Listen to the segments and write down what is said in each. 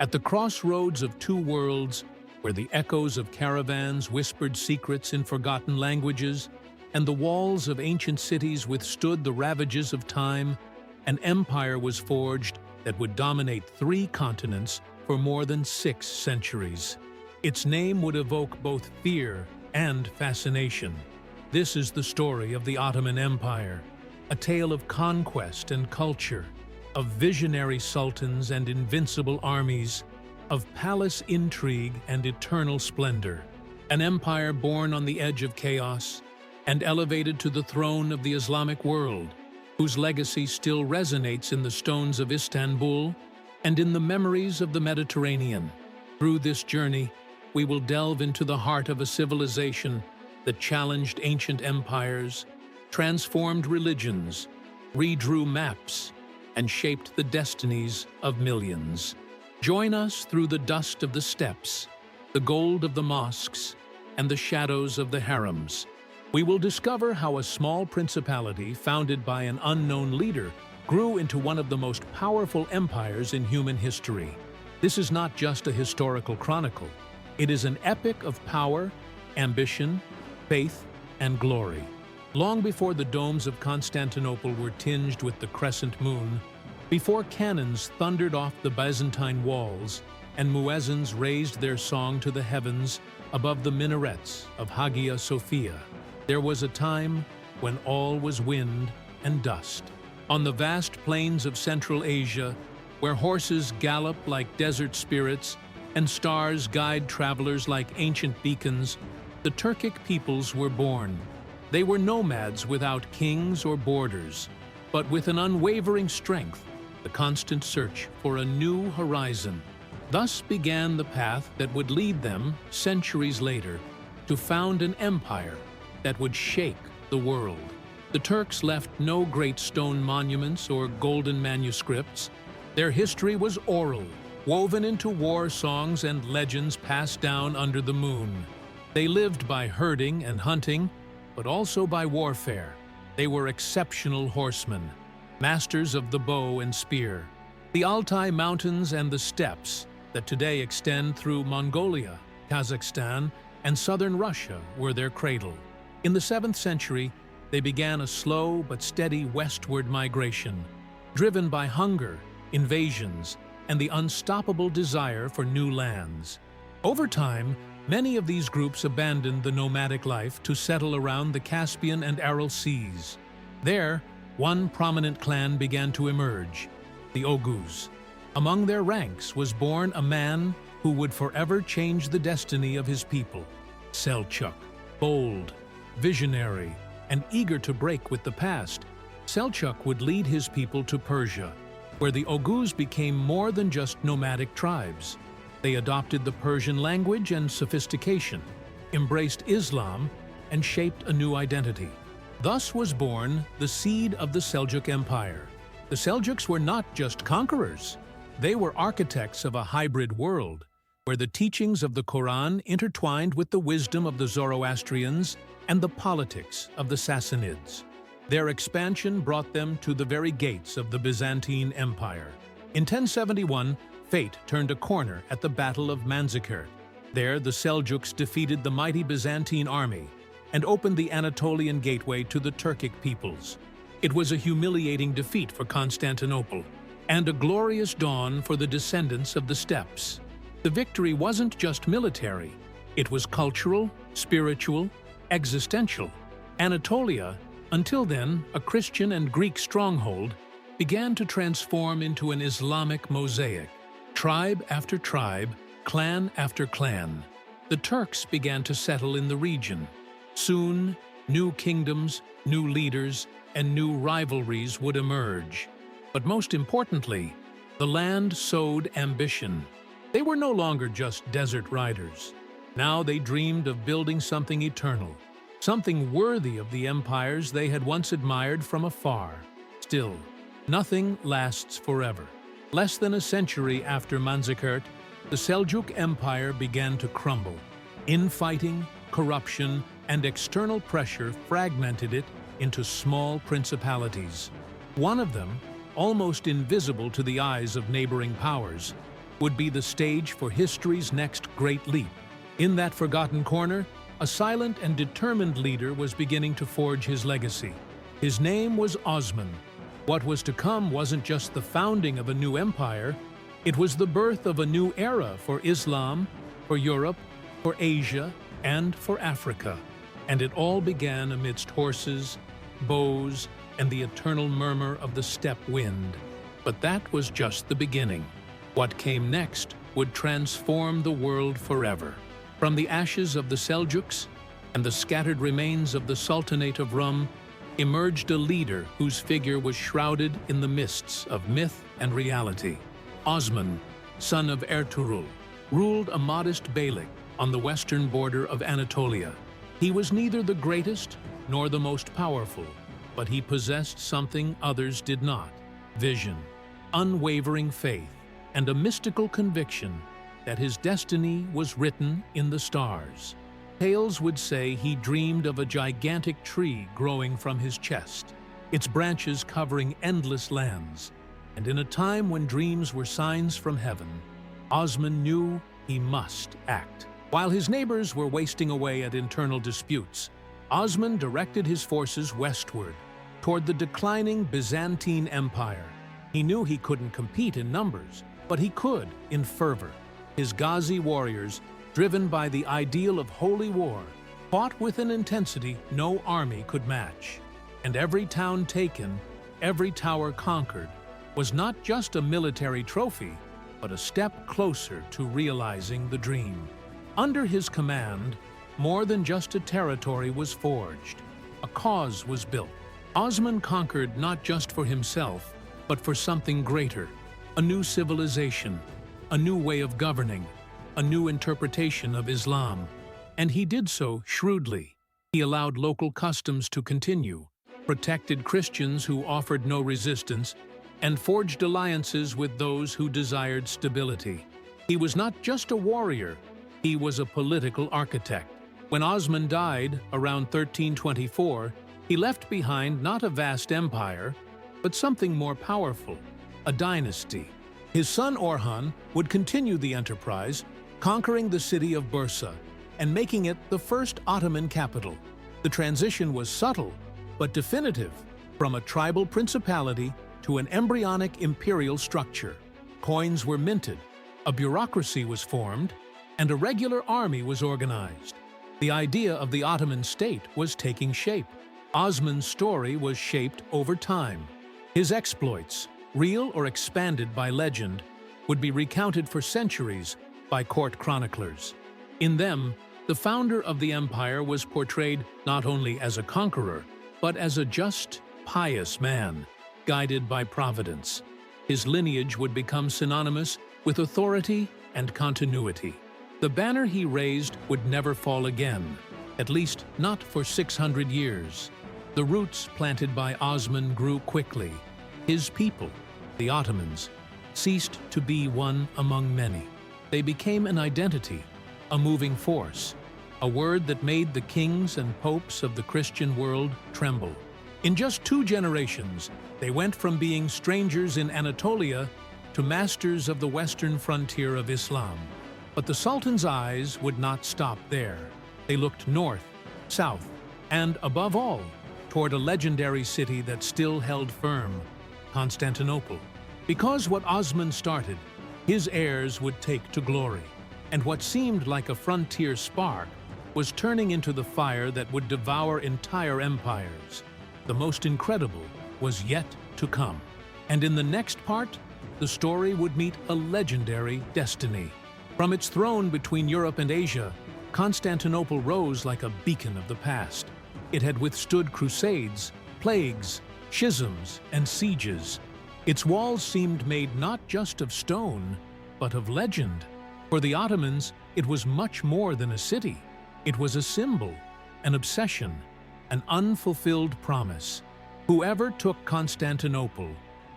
At the crossroads of two worlds, where the echoes of caravans whispered secrets in forgotten languages, and the walls of ancient cities withstood the ravages of time, an empire was forged that would dominate 3 continents for more than 6 centuries. Its name would evoke both fear and fascination. This is the story of the Ottoman Empire, a tale of conquest and culture, of visionary sultans and invincible armies, of palace intrigue and eternal splendor. An empire born on the edge of chaos and elevated to the throne of the Islamic world, whose legacy still resonates in the stones of Istanbul and in the memories of the Mediterranean. Through this journey, we will delve into the heart of a civilization that challenged ancient empires, transformed religions, redrew maps, and shaped the destinies of millions. Join us through the dust of the steppes, the gold of the mosques, and the shadows of the harems. We will discover how a small principality founded by an unknown leader grew into one of the most powerful empires in human history. This is not just a historical chronicle. It is an epic of power, ambition, faith, and glory. Long before the domes of Constantinople were tinged with the crescent moon, before cannons thundered off the Byzantine walls and muezzins raised their song to the heavens above the minarets of Hagia Sophia, there was a time when all was wind and dust. On the vast plains of Central Asia, where horses gallop like desert spirits and stars guide travelers like ancient beacons, the Turkic peoples were born. They were nomads without kings or borders, but with an unwavering strength, the constant search for a new horizon. Thus began the path that would lead them, centuries later, to found an empire that would shake the world. The Turks left no great stone monuments or golden manuscripts. Their history was oral, woven into war songs and legends passed down under the moon. They lived by herding and hunting, but also by warfare. They were exceptional horsemen, masters of the bow and spear. The Altai Mountains and the steppes that today extend through Mongolia, Kazakhstan, and southern Russia were their cradle. In the 7th century, they began a slow but steady westward migration, driven by hunger, invasions, and the unstoppable desire for new lands. Over time, many of these groups abandoned the nomadic life to settle around the Caspian and Aral Seas. There, one prominent clan began to emerge, the Oghuz. Among their ranks was born a man who would forever change the destiny of his people, Selçuk. Bold, visionary, and eager to break with the past, Selçuk would lead his people to Persia, where the Oghuz became more than just nomadic tribes. They adopted the Persian language and sophistication, embraced Islam, and shaped a new identity. Thus was born the seed of the Seljuk Empire. The Seljuks were not just conquerors. They were architects of a hybrid world, where the teachings of the Quran intertwined with the wisdom of the Zoroastrians and the politics of the Sassanids. Their expansion brought them to the very gates of the Byzantine Empire. In 1071, fate turned a corner at the Battle of Manzikert. There, the Seljuks defeated the mighty Byzantine army and opened the Anatolian gateway to the Turkic peoples. It was a humiliating defeat for Constantinople and a glorious dawn for the descendants of the steppes. The victory wasn't just military. It was cultural, spiritual, existential. Anatolia, until then a Christian and Greek stronghold, began to transform into an Islamic mosaic. Tribe after tribe, clan after clan, the Turks began to settle in the region. Soon, new kingdoms, new leaders, and new rivalries would emerge. But most importantly, the land sowed ambition. They were no longer just desert riders. Now they dreamed of building something eternal, something worthy of the empires they had once admired from afar. Still, nothing lasts forever. Less than a century after Manzikert, the Seljuk Empire began to crumble. Infighting, corruption, and external pressure fragmented it into small principalities. One of them, almost invisible to the eyes of neighboring powers, would be the stage for history's next great leap. In that forgotten corner, a silent and determined leader was beginning to forge his legacy. His name was Osman. What was to come wasn't just the founding of a new empire, it was the birth of a new era for Islam, for Europe, for Asia, and for Africa. And it all began amidst horses, bows, and the eternal murmur of the steppe wind. But that was just the beginning. What came next would transform the world forever. From the ashes of the Seljuks and the scattered remains of the Sultanate of Rum emerged a leader whose figure was shrouded in the mists of myth and reality. Osman, son of Ertugrul, ruled a modest beylik on the western border of Anatolia. He was neither the greatest nor the most powerful, but he possessed something others did not: vision, unwavering faith, and a mystical conviction that his destiny was written in the stars. Tales would say he dreamed of a gigantic tree growing from his chest, its branches covering endless lands. And in a time when dreams were signs from heaven, Osman knew he must act. While his neighbors were wasting away at internal disputes, Osman directed his forces westward, toward the declining Byzantine Empire. He knew he couldn't compete in numbers, but he could in fervor. His Ghazi warriors, driven by the ideal of holy war, fought with an intensity no army could match. And every town taken, every tower conquered, was not just a military trophy, but a step closer to realizing the dream. Under his command, more than just a territory was forged. A cause was built. Osman conquered not just for himself, but for something greater: a new civilization, a new way of governing, a new interpretation of Islam. And he did so shrewdly. He allowed local customs to continue, protected Christians who offered no resistance, and forged alliances with those who desired stability. He was not just a warrior, he was a political architect. When Osman died around 1324, he left behind not a vast empire, but something more powerful: a dynasty. His son Orhan would continue the enterprise, conquering the city of Bursa and making it the first Ottoman capital. The transition was subtle but definitive, from a tribal principality to an embryonic imperial structure. Coins were minted, a bureaucracy was formed, and a regular army was organized. The idea of the Ottoman state was taking shape. Osman's story was shaped over time. His exploits, real or expanded by legend, would be recounted for centuries by court chroniclers. In them, the founder of the empire was portrayed not only as a conqueror, but as a just, pious man, guided by providence. His lineage would become synonymous with authority and continuity. The banner he raised would never fall again, at least not for 600 years. The roots planted by Osman grew quickly. His people, the Ottomans, ceased to be one among many. They became an identity, a moving force, a word that made the kings and popes of the Christian world tremble. In just 2 generations, they went from being strangers in Anatolia to masters of the western frontier of Islam. But the Sultan's eyes would not stop there. They looked north, south, and above all, toward a legendary city that still held firm: Constantinople. Because what Osman started, his heirs would take to glory. And what seemed like a frontier spark was turning into the fire that would devour entire empires. The most incredible was yet to come. And in the next part, the story would meet a legendary destiny. From its throne between Europe and Asia, Constantinople rose like a beacon of the past. It had withstood crusades, plagues, schisms, and sieges. Its walls seemed made not just of stone, but of legend. For the Ottomans, it was much more than a city. It was a symbol, an obsession, an unfulfilled promise. Whoever took Constantinople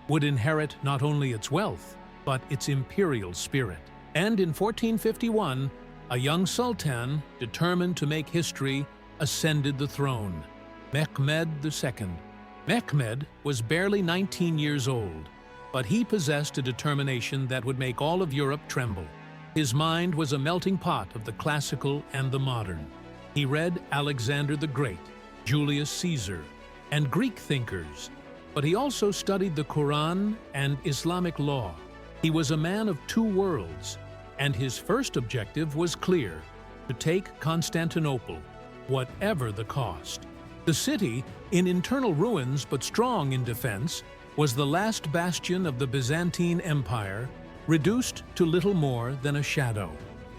would inherit not only its wealth, but its imperial spirit. And in 1451, a young sultan, determined to make history, ascended the throne: Mehmed II. Mehmed was barely 19 years old. but he possessed a determination that would make all of Europe tremble. His mind was a melting pot of the classical and the modern. He read Alexander the Great, Julius Caesar, and Greek thinkers, but he also studied the Quran and Islamic law. He was a man of two worlds, and his first objective was clear: to take Constantinople, whatever the cost. The city, in internal ruins but strong in defense, was the last bastion of the Byzantine Empire, reduced to little more than a shadow.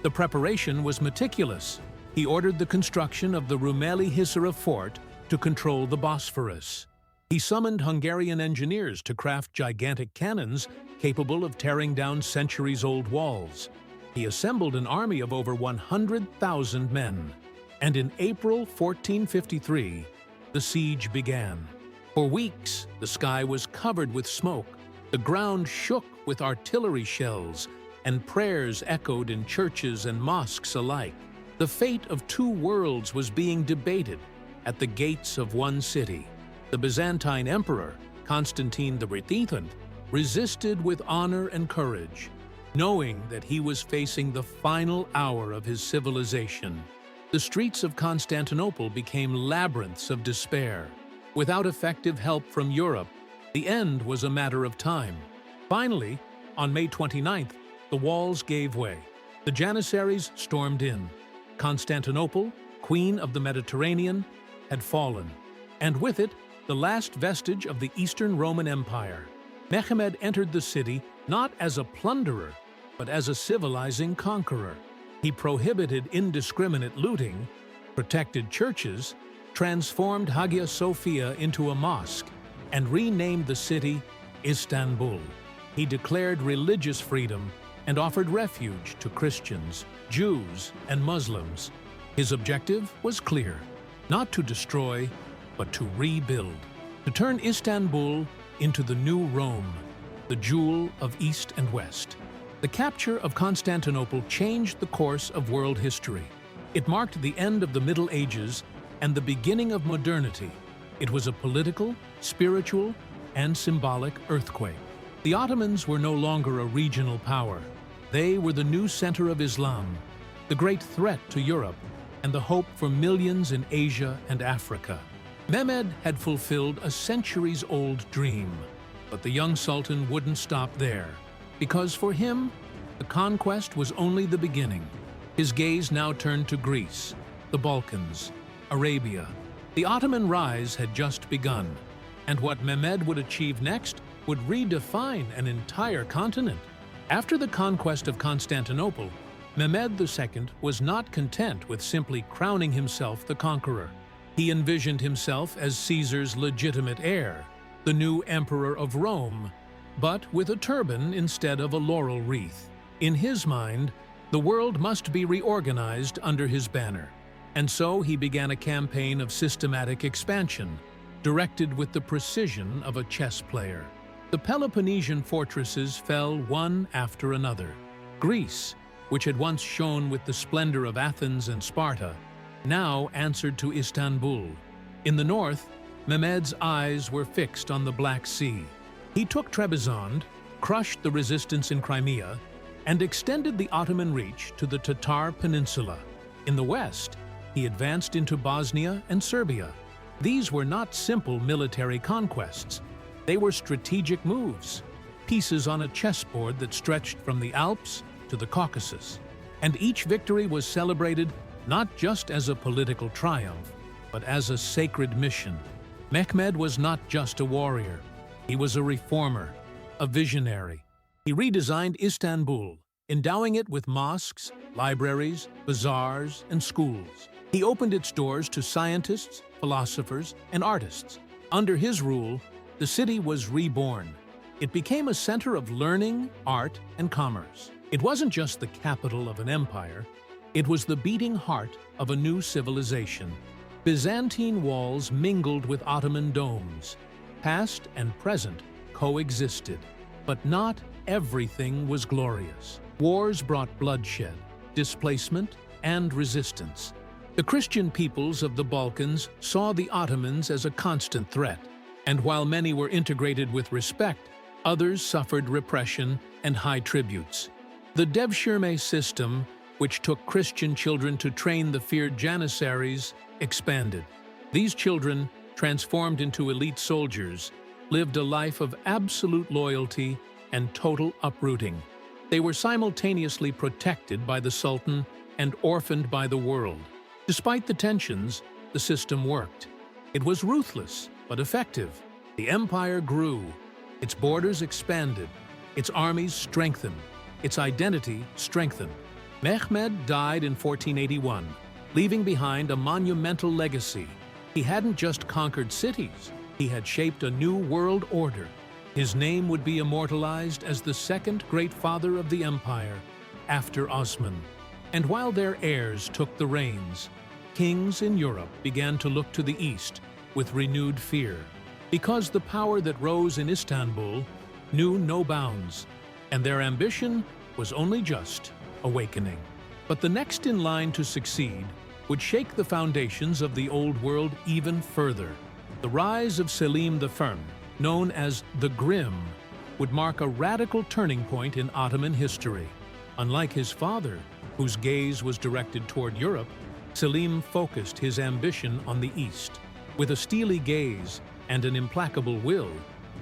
The preparation was meticulous. He ordered the construction of the Rumeli Hisar fort to control the Bosphorus. He summoned Hungarian engineers to craft gigantic cannons capable of tearing down centuries-old walls. He assembled an army of over 100,000 men. And in April 1453, the siege began. For weeks, the sky was covered with smoke, the ground shook with artillery shells, and prayers echoed in churches and mosques alike. The fate of two worlds was being debated at the gates of one city. The Byzantine Emperor, Constantine the Rethiant, resisted with honor and courage, knowing that he was facing the final hour of his civilization. The streets of Constantinople became labyrinths of despair. Without effective help from Europe, the end was a matter of time. Finally, on May 29th, the walls gave way. The Janissaries stormed in. Constantinople, queen of the Mediterranean, had fallen, and with it, the last vestige of the Eastern Roman Empire. Mehmed entered the city not as a plunderer, but as a civilizing conqueror. He prohibited indiscriminate looting, protected churches, transformed Hagia Sophia into a mosque, and renamed the city Istanbul. He declared religious freedom and offered refuge to Christians, Jews, and Muslims. His objective was clear: not to destroy, but to rebuild, to turn Istanbul into the new Rome, the jewel of East and West. The capture of Constantinople changed the course of world history. It marked the end of the Middle Ages and the beginning of modernity. It was a political, spiritual, and symbolic earthquake. The Ottomans were no longer a regional power. They were the new center of Islam, the great threat to Europe, and the hope for millions in Asia and Africa. Mehmed had fulfilled a centuries-old dream, but the young sultan wouldn't stop there, because for him, the conquest was only the beginning. His gaze now turned to Greece, the Balkans, Arabia. The Ottoman rise had just begun, and what Mehmed would achieve next would redefine an entire continent. After the conquest of Constantinople, Mehmed II was not content with simply crowning himself the conqueror. He envisioned himself as Caesar's legitimate heir, the new emperor of Rome, but with a turban instead of a laurel wreath. In his mind, the world must be reorganized under his banner. And so he began a campaign of systematic expansion, directed with the precision of a chess player. The Peloponnesian fortresses fell one after another. Greece, which had once shone with the splendor of Athens and Sparta, now answered to Istanbul. In the north, Mehmed's eyes were fixed on the Black Sea. He took Trebizond, crushed the resistance in Crimea, and extended the Ottoman reach to the Tatar Peninsula. In the west, he advanced into Bosnia and Serbia. These were not simple military conquests. They were strategic moves, pieces on a chessboard that stretched from the Alps to the Caucasus. And each victory was celebrated not just as a political triumph, but as a sacred mission. Mehmed was not just a warrior. He was a reformer, a visionary. He redesigned Istanbul, endowing it with mosques, libraries, bazaars, and schools. He opened its doors to scientists, philosophers, and artists. Under his rule, the city was reborn. It became a center of learning, art, and commerce. It wasn't just the capital of an empire, it was the beating heart of a new civilization. Byzantine walls mingled with Ottoman domes. Past and present coexisted, but not everything was glorious. Wars brought bloodshed, displacement, and resistance. The Christian peoples of the Balkans saw the Ottomans as a constant threat, and while many were integrated with respect, Others suffered repression and high tributes. The Devshirme system, which took Christian children to train the feared Janissaries, expanded. These children, transformed into elite soldiers, lived a life of absolute loyalty and total uprooting. They were simultaneously protected by the Sultan and orphaned by the world. Despite the tensions, the system worked. It was ruthless, but effective. The empire grew. Its borders expanded. Its armies strengthened. Its identity strengthened. Mehmed died in 1481, leaving behind a monumental legacy. He hadn't just conquered cities, he had shaped a new world order. His name would be immortalized as the second great father of the empire, after Osman. And while their heirs took the reins, kings in Europe began to look to the east with renewed fear, because the power that rose in Istanbul knew no bounds, and their ambition was only just awakening. But the next in line to succeed would shake the foundations of the old world even further. The rise of Selim I, known as the Grim, would mark a radical turning point in Ottoman history. Unlike his father, whose gaze was directed toward Europe, Selim focused his ambition on the East. With a steely gaze and an implacable will,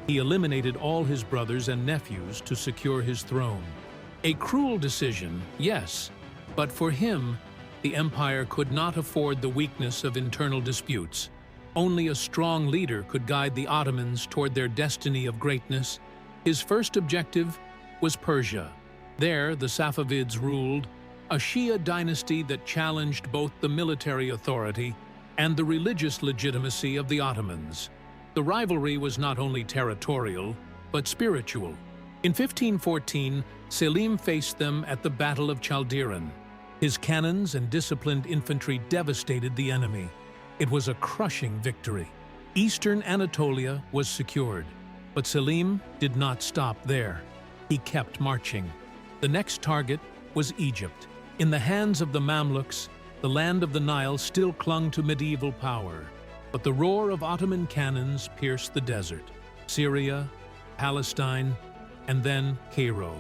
he eliminated all his brothers and nephews to secure his throne. A cruel decision, yes, but for him, the empire could not afford the weakness of internal disputes. Only a strong leader could guide the Ottomans toward their destiny of greatness. His first objective was Persia. There, the Safavids ruled, a Shia dynasty that challenged both the military authority and the religious legitimacy of the Ottomans. The rivalry was not only territorial, but spiritual. In 1514, Selim faced them at the Battle of Chaldiran. His cannons and disciplined infantry devastated the enemy. It was a crushing victory. Eastern Anatolia was secured, but Selim did not stop there. He kept marching. The next target was Egypt. In the hands of the Mamluks, the land of the Nile still clung to medieval power, but the roar of Ottoman cannons pierced the desert. Syria, Palestine, and then Cairo.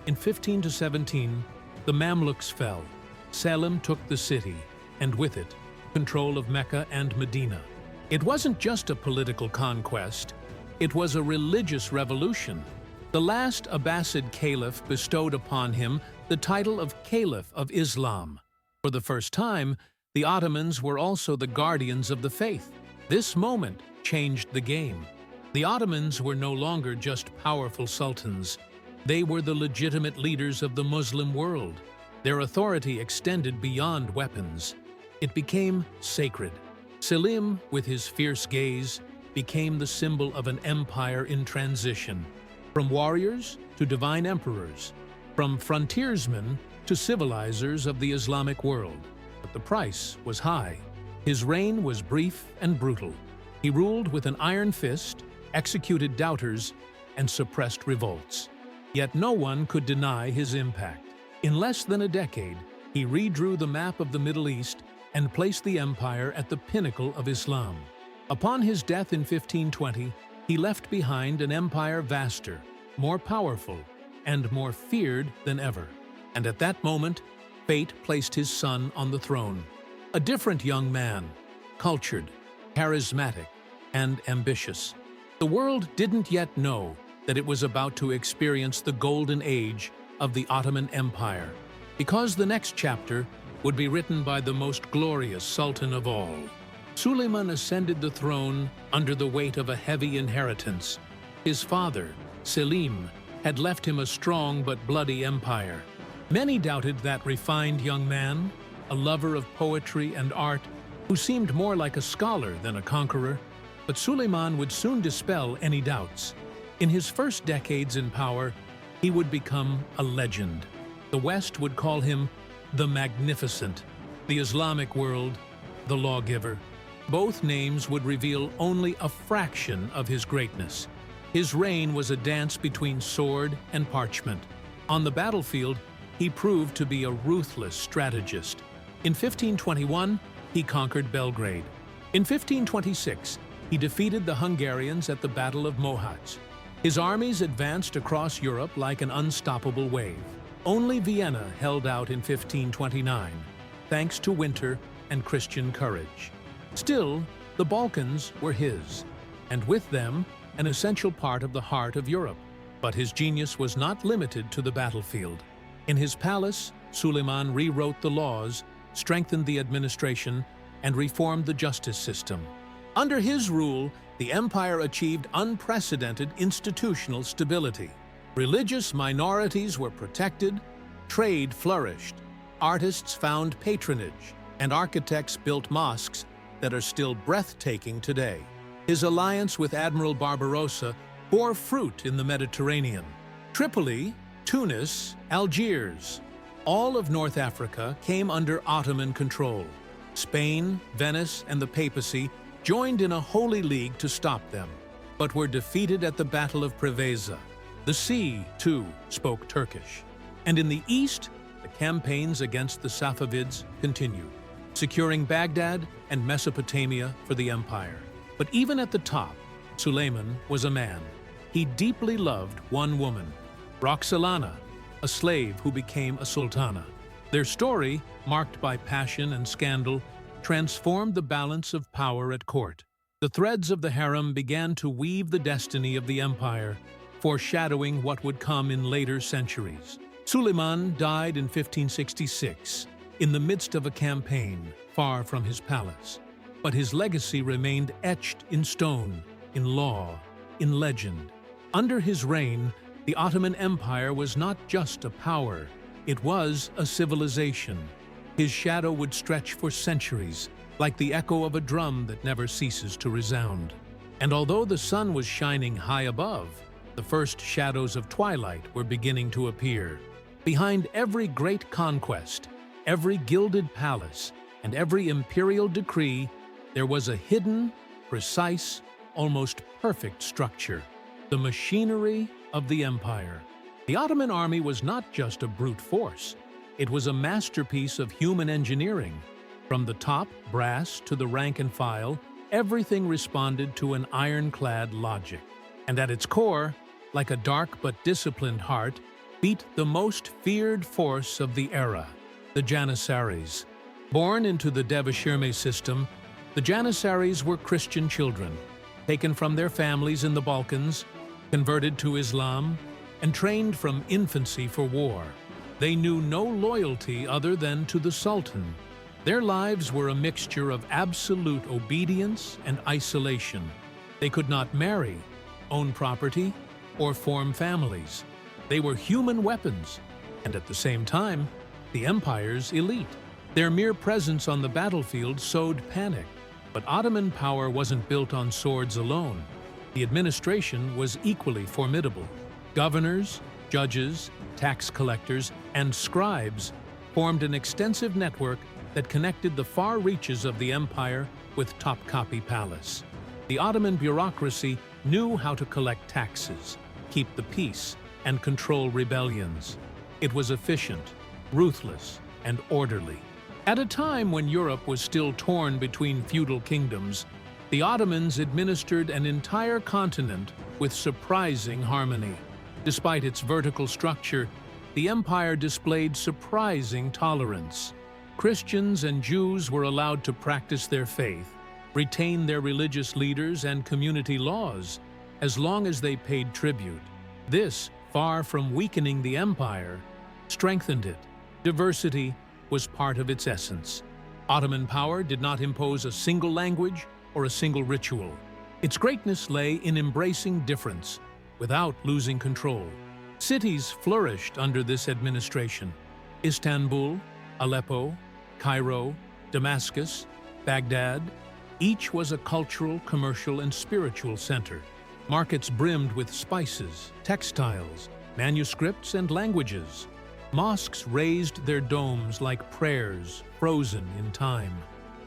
In 1517, the Mamluks fell. Selim took the city, and with it, control of Mecca and Medina. It wasn't just a political conquest, it was a religious revolution. The last Abbasid caliph bestowed upon him the title of Caliph of Islam. For the first time, the Ottomans were also the guardians of the faith. This moment changed the game. The Ottomans were no longer just powerful sultans. They were the legitimate leaders of the Muslim world. Their authority extended beyond weapons. It became sacred. Selim, with his fierce gaze, became the symbol of an empire in transition. From warriors to divine emperors, from frontiersmen to civilizers of the Islamic world. But the price was high. His reign was brief and brutal. He ruled with an iron fist, executed doubters, and suppressed revolts. Yet no one could deny his impact. In less than a decade, he redrew the map of the Middle East and placed the empire at the pinnacle of Islam. Upon his death in 1520, he left behind an empire vaster, more powerful, and more feared than ever. And at that moment, fate placed his son on the throne. A different young man, cultured, charismatic, and ambitious. The world didn't yet know that it was about to experience the golden age of the Ottoman Empire, because the next chapter would be written by the most glorious sultan of all. Suleiman ascended the throne under the weight of a heavy inheritance. His father, Selim, had left him a strong but bloody empire. Many doubted that refined young man, a lover of poetry and art, who seemed more like a scholar than a conqueror. But Suleiman would soon dispel any doubts. In his first decades in power, he would become a legend. The West would call him the Magnificent, the Islamic world, the Lawgiver. Both names would reveal only a fraction of his greatness. His reign was a dance between sword and parchment. On the battlefield, he proved to be a ruthless strategist. In 1521, he conquered Belgrade. In 1526, he defeated the Hungarians at the Battle of Mohacs. His armies advanced across Europe like an unstoppable wave. Only Vienna held out in 1529, thanks to winter and Christian courage. Still, the Balkans were his, and with them, an essential part of the heart of Europe. But his genius was not limited to the battlefield. In his palace, Suleiman rewrote the laws, strengthened the administration, and reformed the justice system. Under his rule, the empire achieved unprecedented institutional stability. Religious minorities were protected, trade flourished, artists found patronage, and architects built mosques that are still breathtaking today. His alliance with Admiral Barbarossa bore fruit in the Mediterranean. Tripoli, Tunis, Algiers, all of North Africa came under Ottoman control. Spain, Venice, and the papacy joined in a holy league to stop them, but were defeated at the Battle of Preveza. The sea, too, spoke Turkish. And in the east, the campaigns against the Safavids continued, securing Baghdad and Mesopotamia for the empire. But even at the top, Suleiman was a man. He deeply loved one woman, Roxolana, a slave who became a sultana. Their story, marked by passion and scandal, transformed the balance of power at court. The threads of the harem began to weave the destiny of the empire, foreshadowing what would come in later centuries. Suleiman died in 1566, in the midst of a campaign, far from his palace. But his legacy remained etched in stone, in law, in legend. Under his reign, the Ottoman Empire was not just a power, it was a civilization. His shadow would stretch for centuries, like the echo of a drum that never ceases to resound. And although the sun was shining high above, the first shadows of twilight were beginning to appear. Behind every great conquest, every gilded palace, and every imperial decree, there was a hidden, precise, almost perfect structure, the machinery of the empire. The Ottoman army was not just a brute force. It was a masterpiece of human engineering. From the top, brass, to the rank and file, everything responded to an ironclad logic. And at its core, like a dark but disciplined heart, beat the most feared force of the era, the Janissaries. Born into the Devashirme system, the Janissaries were Christian children, taken from their families in the Balkans, converted to Islam, and trained from infancy for war. They knew no loyalty other than to the Sultan. Their lives were a mixture of absolute obedience and isolation. They could not marry, own property, or form families. They were human weapons, and at the same time, the empire's elite. Their mere presence on the battlefield sowed panic. But Ottoman power wasn't built on swords alone. The administration was equally formidable. Governors, judges, tax collectors, and scribes formed an extensive network that connected the far reaches of the empire with Topkapi Palace. The Ottoman bureaucracy knew how to collect taxes, keep the peace, and control rebellions. It was efficient, ruthless, and orderly. At a time when Europe was still torn between feudal kingdoms, the Ottomans administered an entire continent with surprising harmony. Despite its vertical structure, the empire displayed surprising tolerance. Christians and Jews were allowed to practice their faith, retain their religious leaders and community laws, as long as they paid tribute. This, far from weakening the empire, strengthened it. Diversity was part of its essence. Ottoman power did not impose a single language or a single ritual. Its greatness lay in embracing difference without losing control. Cities flourished under this administration. Istanbul, Aleppo, Cairo, Damascus, Baghdad, each was a cultural, commercial, and spiritual center. Markets brimmed with spices, textiles, manuscripts, and languages. Mosques raised their domes like prayers, frozen in time.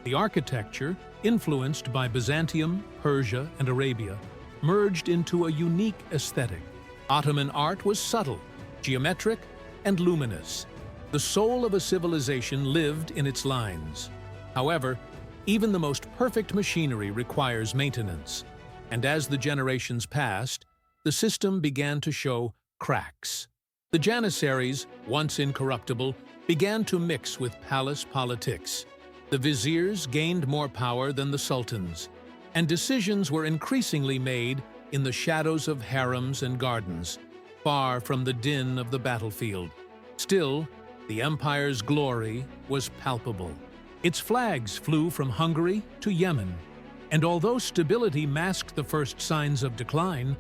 The architecture, influenced by Byzantium, Persia, and Arabia, merged into a unique aesthetic. Ottoman art was subtle, geometric, and luminous. The soul of a civilization lived in its lines. However, even the most perfect machinery requires maintenance, and as the generations passed, the system began to show cracks. The Janissaries, once incorruptible, began to mix with palace politics. The viziers gained more power than the sultans, and decisions were increasingly made in the shadows of harems and gardens, far from the din of the battlefield. Still, the empire's glory was palpable. Its flags flew from Hungary to Yemen, and although stability masked the first signs of decline,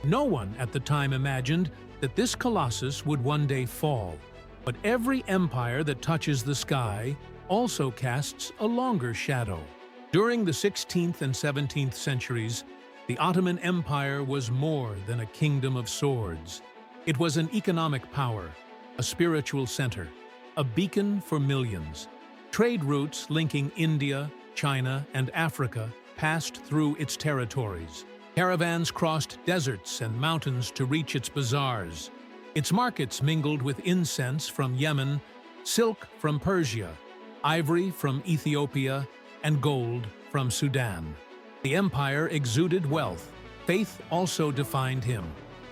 no one at the time imagined that this colossus would one day fall. But every empire that touches the sky also casts a longer shadow. During the 16th and 17th centuries, the Ottoman Empire was more than a kingdom of swords. It was an economic power, a spiritual center, a beacon for millions. Trade routes linking India, China, and Africa passed through its territories. Caravans crossed deserts and mountains to reach its bazaars. Its markets mingled with incense from Yemen, silk from Persia, ivory from Ethiopia, and gold from Sudan. The empire exuded wealth. Faith also defined him.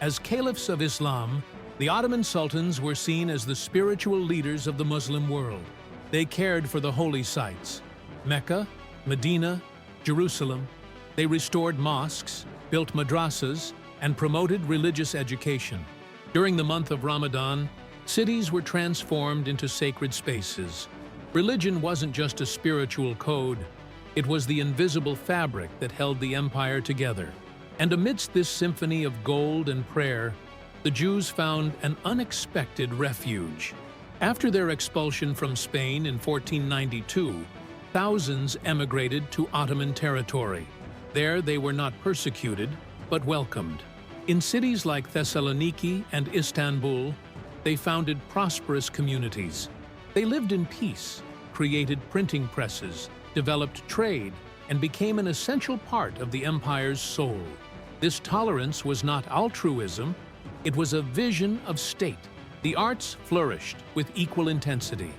As caliphs of Islam, the Ottoman sultans were seen as the spiritual leaders of the Muslim world. They cared for the holy sites, Mecca, Medina, Jerusalem. They restored mosques, built madrasas, and promoted religious education. During the month of Ramadan, cities were transformed into sacred spaces. Religion wasn't just a spiritual code, it was the invisible fabric that held the empire together. And amidst this symphony of gold and prayer, the Jews found an unexpected refuge. After their expulsion from Spain in 1492, thousands emigrated to Ottoman territory. There they were not persecuted, but welcomed. In cities like Thessaloniki and Istanbul, they founded prosperous communities. They lived in peace, created printing presses, developed trade, and became an essential part of the empire's soul. This tolerance was not altruism, it was a vision of state. The arts flourished with equal intensity.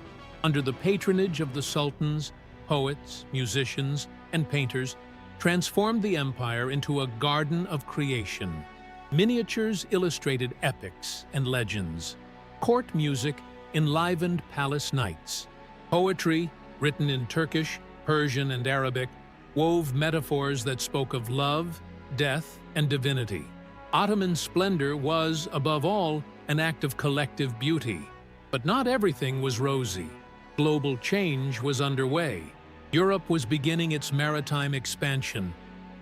Under the patronage of the sultans, poets, musicians, and painters transformed the empire into a garden of creation. Miniatures illustrated epics and legends. Court music enlivened palace nights. Poetry, written in Turkish, Persian, and Arabic, wove metaphors that spoke of love, death, and divinity. Ottoman splendor was, above all, an act of collective beauty. But not everything was rosy. Global change was underway. Europe was beginning its maritime expansion.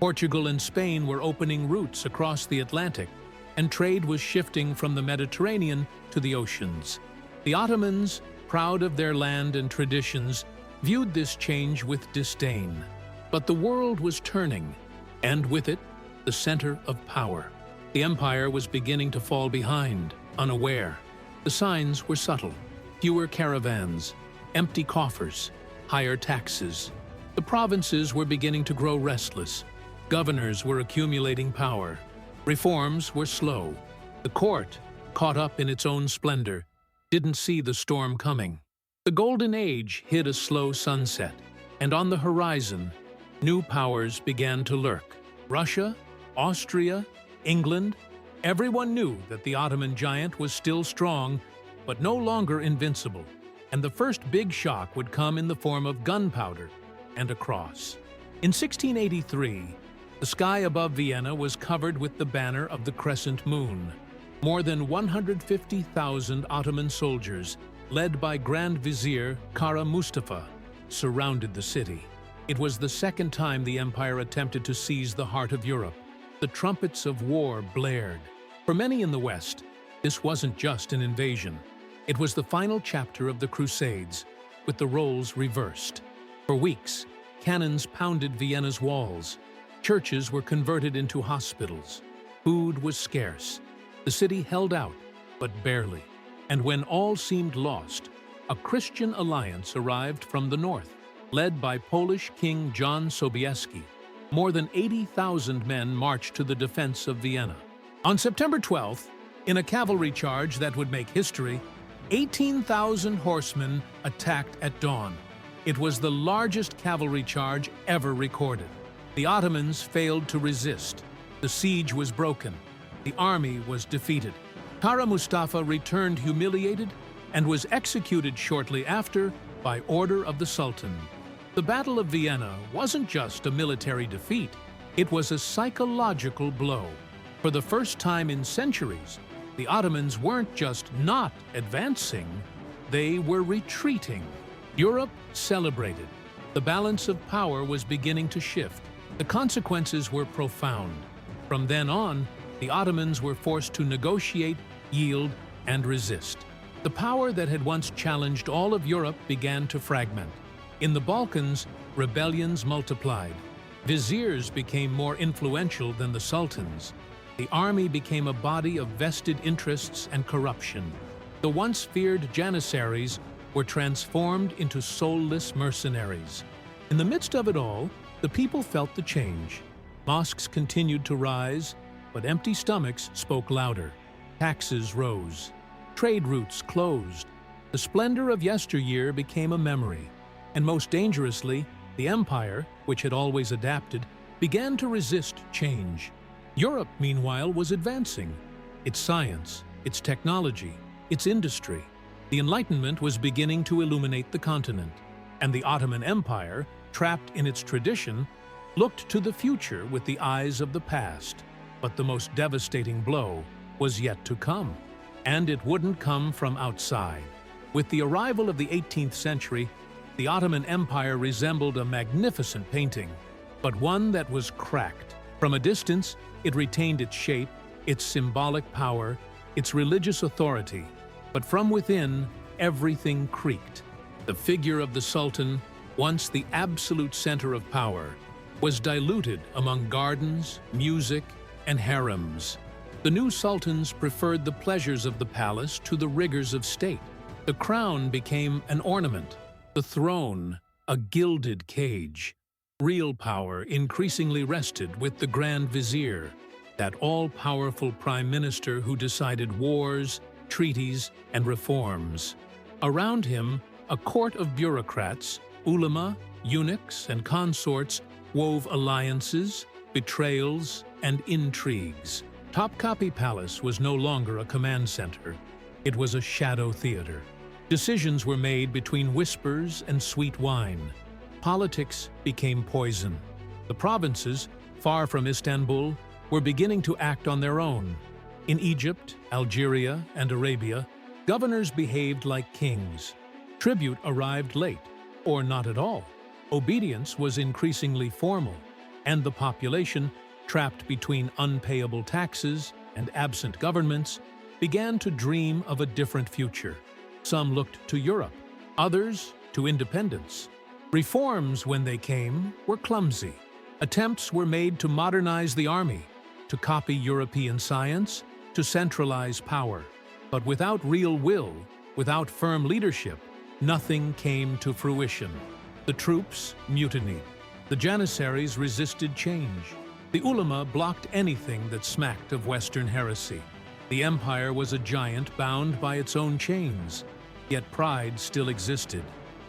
Portugal and Spain were opening routes across the Atlantic, and trade was shifting from the Mediterranean to the oceans. The Ottomans, proud of their land and traditions, viewed this change with disdain. But the world was turning, and with it, the center of power. The empire was beginning to fall behind, unaware. The signs were subtle. Fewer caravans, empty coffers, higher taxes. The provinces were beginning to grow restless. Governors were accumulating power. Reforms were slow. The court, caught up in its own splendor, didn't see the storm coming. The Golden Age hid a slow sunset, and on the horizon, new powers began to lurk. Russia, Austria, England, everyone knew that the Ottoman giant was still strong, but no longer invincible. And the first big shock would come in the form of gunpowder and a cross. In 1683, the sky above Vienna was covered with the banner of the crescent moon. More than 150,000 Ottoman soldiers, led by Grand Vizier Kara Mustafa, surrounded the city. It was the second time the empire attempted to seize the heart of Europe. The trumpets of war blared. For many in the West, this wasn't just an invasion. It was the final chapter of the Crusades, with the roles reversed. For weeks, cannons pounded Vienna's walls. Churches were converted into hospitals. Food was scarce. The city held out, but barely. And when all seemed lost, a Christian alliance arrived from the north, led by Polish King John Sobieski. More than 80,000 men marched to the defense of Vienna. On September 12th, in a cavalry charge that would make history, 18,000 horsemen attacked at dawn. It was the largest cavalry charge ever recorded. The Ottomans failed to resist. The siege was broken, The army was defeated. Kara Mustafa returned humiliated and was executed shortly after by order of the Sultan. The Battle of Vienna wasn't just a military defeat, it was a psychological blow. For the first time in centuries, the Ottomans weren't just not advancing, they were retreating. Europe celebrated. The balance of power was beginning to shift. The consequences were profound. From then on, the Ottomans were forced to negotiate, yield, and resist. The power that had once challenged all of Europe began to fragment. In the Balkans, rebellions multiplied. Viziers became more influential than the sultans. The army became a body of vested interests and corruption. The once feared janissaries were transformed into soulless mercenaries. In the midst of it all, the people felt the change. Mosques continued to rise, but empty stomachs spoke louder. Taxes rose. Trade routes closed. The splendor of yesteryear became a memory. And most dangerously, the empire, which had always adapted, began to resist change. Europe, meanwhile, was advancing. Its science, its technology, its industry. The Enlightenment was beginning to illuminate the continent, and the Ottoman Empire, trapped in its tradition, looked to the future with the eyes of the past. But the most devastating blow was yet to come, and it wouldn't come from outside. With the arrival of the 18th century, the Ottoman Empire resembled a magnificent painting, but one that was cracked. From a distance, it retained its shape, its symbolic power, its religious authority, but from within, everything creaked. The figure of the Sultan, once the absolute center of power, was diluted among gardens, music, and harems. The new sultans preferred the pleasures of the palace to the rigors of state. The crown became an ornament, the throne a gilded cage. Real power increasingly rested with the Grand Vizier, that all-powerful prime minister who decided wars, treaties, and reforms. Around him, a court of bureaucrats, ulama, eunuchs, and consorts wove alliances, betrayals, and intrigues. Topkapi Palace was no longer a command center. It was a shadow theater. Decisions were made between whispers and sweet wine. Politics became poison. The provinces, far from Istanbul, were beginning to act on their own. In Egypt, Algeria, and Arabia, governors behaved like kings. Tribute arrived late, or not at all. Obedience was increasingly formal, and the population, trapped between unpayable taxes and absent governments, began to dream of a different future. Some looked to Europe, others to independence. Reforms, when they came, were clumsy. Attempts were made to modernize the army, to copy European science, to centralize power. But without real will, without firm leadership, nothing came to fruition. The troops mutinied. The janissaries resisted change. The ulama blocked anything that smacked of Western heresy. The empire was a giant bound by its own chains, yet pride still existed.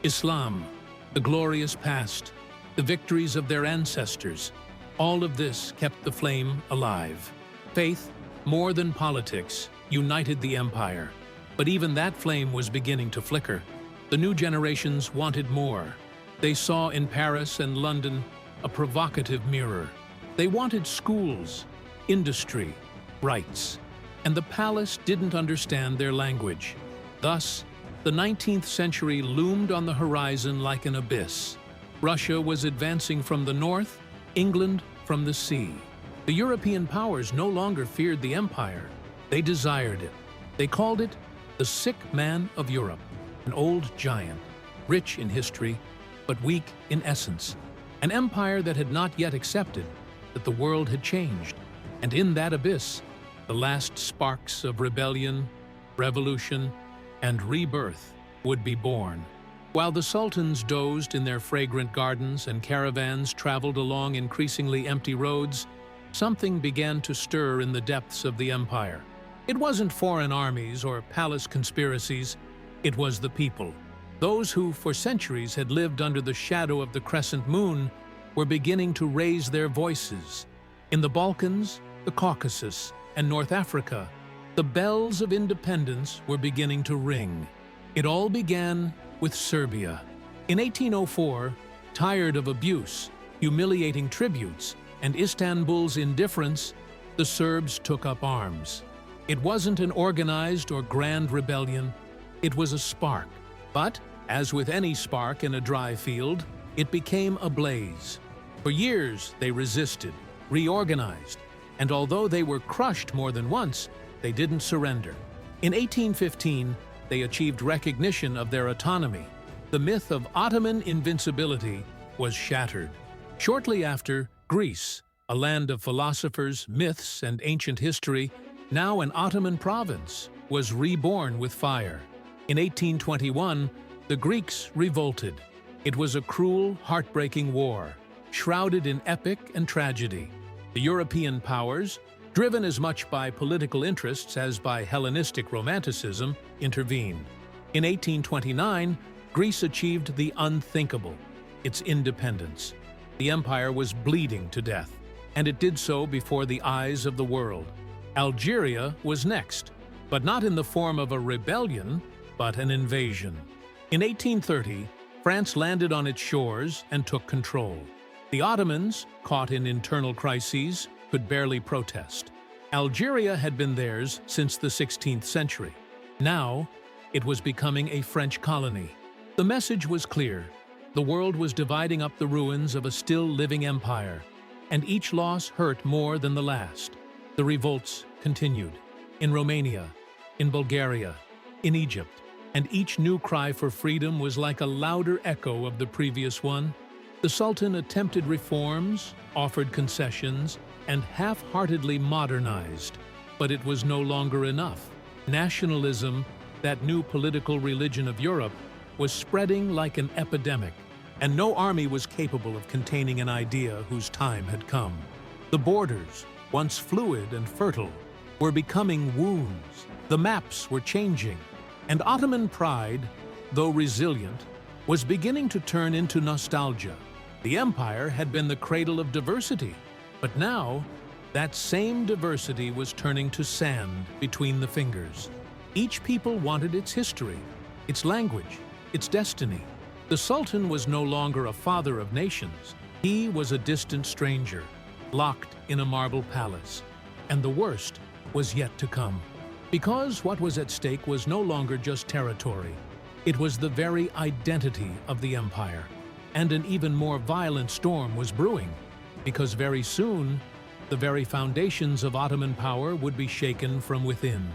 Islam, the glorious past, the victories of their ancestors, all of this kept the flame alive. Faith, more than politics, united the empire. But even that flame was beginning to flicker. The new generations wanted more. They saw in Paris and London a provocative mirror. They wanted schools, industry, rights, and the palace didn't understand their language. Thus, the 19th century loomed on the horizon like an abyss. Russia was advancing from the north, England from the sea. The European powers no longer feared the empire. They desired it. They called it the sick man of Europe, an old giant, rich in history, but weak in essence. An empire that had not yet accepted that the world had changed, and in that abyss, the last sparks of rebellion, revolution, and rebirth would be born. While the sultans dozed in their fragrant gardens and caravans traveled along increasingly empty roads, something began to stir in the depths of the empire. It wasn't foreign armies or palace conspiracies, it was the people. Those who, for centuries, had lived under the shadow of the crescent moon were beginning to raise their voices. In the Balkans, the Caucasus, and North Africa, the bells of independence were beginning to ring. It all began with Serbia. In 1804, tired of abuse, humiliating tributes, and Istanbul's indifference, the Serbs took up arms. It wasn't an organized or grand rebellion, it was a spark. But, as with any spark in a dry field, it became a blaze. For years, they resisted, reorganized, and although they were crushed more than once, they didn't surrender. In 1815, they achieved recognition of their autonomy. The myth of Ottoman invincibility was shattered. Shortly after, Greece, a land of philosophers, myths, and ancient history, now an Ottoman province, was reborn with fire. In 1821, the Greeks revolted. It was a cruel, heartbreaking war, shrouded in epic and tragedy. The European powers, driven as much by political interests as by Hellenistic romanticism, intervened. In 1829, Greece achieved the unthinkable, its independence. The empire was bleeding to death, and it did so before the eyes of the world. Algeria was next, but not in the form of a rebellion, but an invasion. In 1830, France landed on its shores and took control. The Ottomans, caught in internal crises, could barely protest. Algeria had been theirs since the 16th century. Now, it was becoming a French colony. The message was clear. The world was dividing up the ruins of a still-living empire, and each loss hurt more than the last. The revolts continued. In Romania, in Bulgaria, in Egypt, and each new cry for freedom was like a louder echo of the previous one. The Sultan attempted reforms, offered concessions, and half-heartedly modernized. But it was no longer enough. Nationalism, that new political religion of Europe, was spreading like an epidemic, and no army was capable of containing an idea whose time had come. The borders, once fluid and fertile, were becoming wounds. The maps were changing, and Ottoman pride, though resilient, was beginning to turn into nostalgia. The empire had been the cradle of diversity, but now, that same diversity was turning to sand between the fingers. Each people wanted its history, its language, its destiny. The Sultan was no longer a father of nations. He was a distant stranger, locked in a marble palace. And the worst was yet to come. Because what was at stake was no longer just territory. It was the very identity of the empire. And an even more violent storm was brewing, because very soon, the very foundations of Ottoman power would be shaken from within.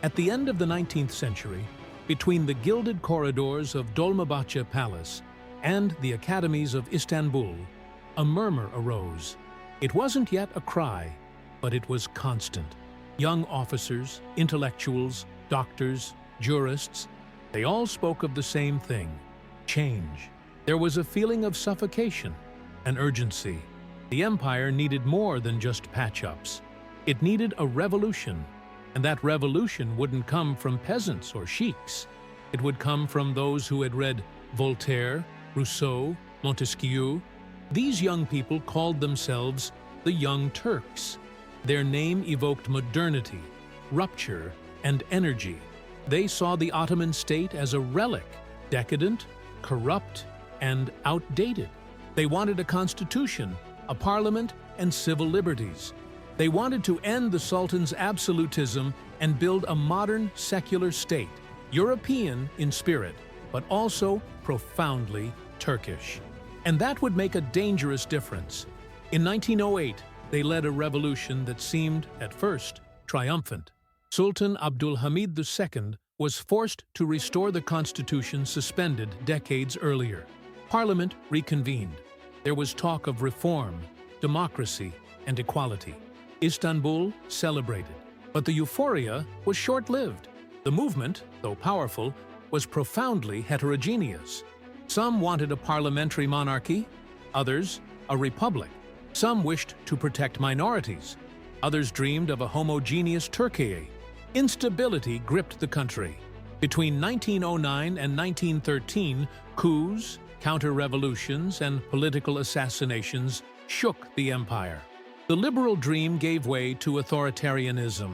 At the end of the 19th century, between the gilded corridors of Dolmabahce Palace and the academies of Istanbul, a murmur arose. It wasn't yet a cry, but it was constant. Young officers, intellectuals, doctors, jurists, they all spoke of the same thing: change. There was a feeling of suffocation, an urgency. The empire needed more than just patch-ups. It needed a revolution, and that revolution wouldn't come from peasants or sheiks. It would come from those who had read Voltaire, Rousseau, Montesquieu. These young people called themselves the Young Turks. Their name evoked modernity, rupture, and energy. They saw the Ottoman state as a relic, decadent, corrupt, and outdated. They wanted a constitution, a parliament, and civil liberties. They wanted to end the Sultan's absolutism and build a modern, secular state, European in spirit, but also profoundly Turkish. And that would make a dangerous difference. In 1908, they led a revolution that seemed, at first, triumphant. Sultan Abdulhamid II was forced to restore the constitution suspended decades earlier. Parliament reconvened. There was talk of reform, democracy, and equality. Istanbul celebrated, but the euphoria was short-lived. The movement, though powerful, was profoundly heterogeneous. Some wanted a parliamentary monarchy, others a republic. Some wished to protect minorities, others dreamed of a homogeneous Turkey. Instability gripped the country. Between 1909 and 1913, coups, counter-revolutions, and political assassinations shook the empire. The The liberal dream gave way to authoritarianism.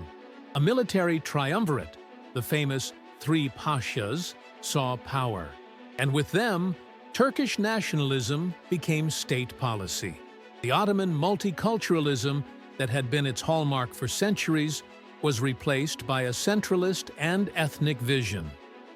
A military triumvirate, the famous Three Pashas, saw power. And with them, Turkish nationalism became state policy. The Ottoman multiculturalism that had been its hallmark for centuries was replaced by a centralist and ethnic vision.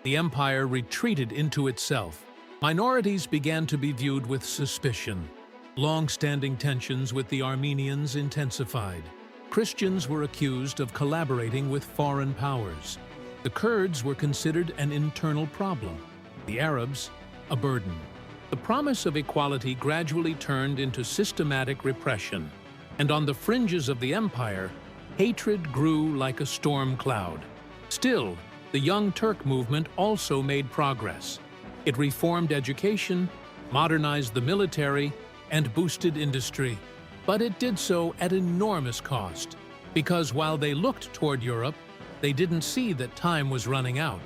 The empire retreated into itself. Minorities began to be viewed with suspicion. Long-standing tensions with the Armenians intensified. Christians were accused of collaborating with foreign powers. The Kurds were considered an internal problem. The Arabs, a burden. The promise of equality gradually turned into systematic repression. And on the fringes of the empire, hatred grew like a storm cloud. Still, the Young Turk movement also made progress. It reformed education, modernized the military, and boosted industry. But it did so at enormous cost, because while they looked toward Europe, they didn't see that time was running out.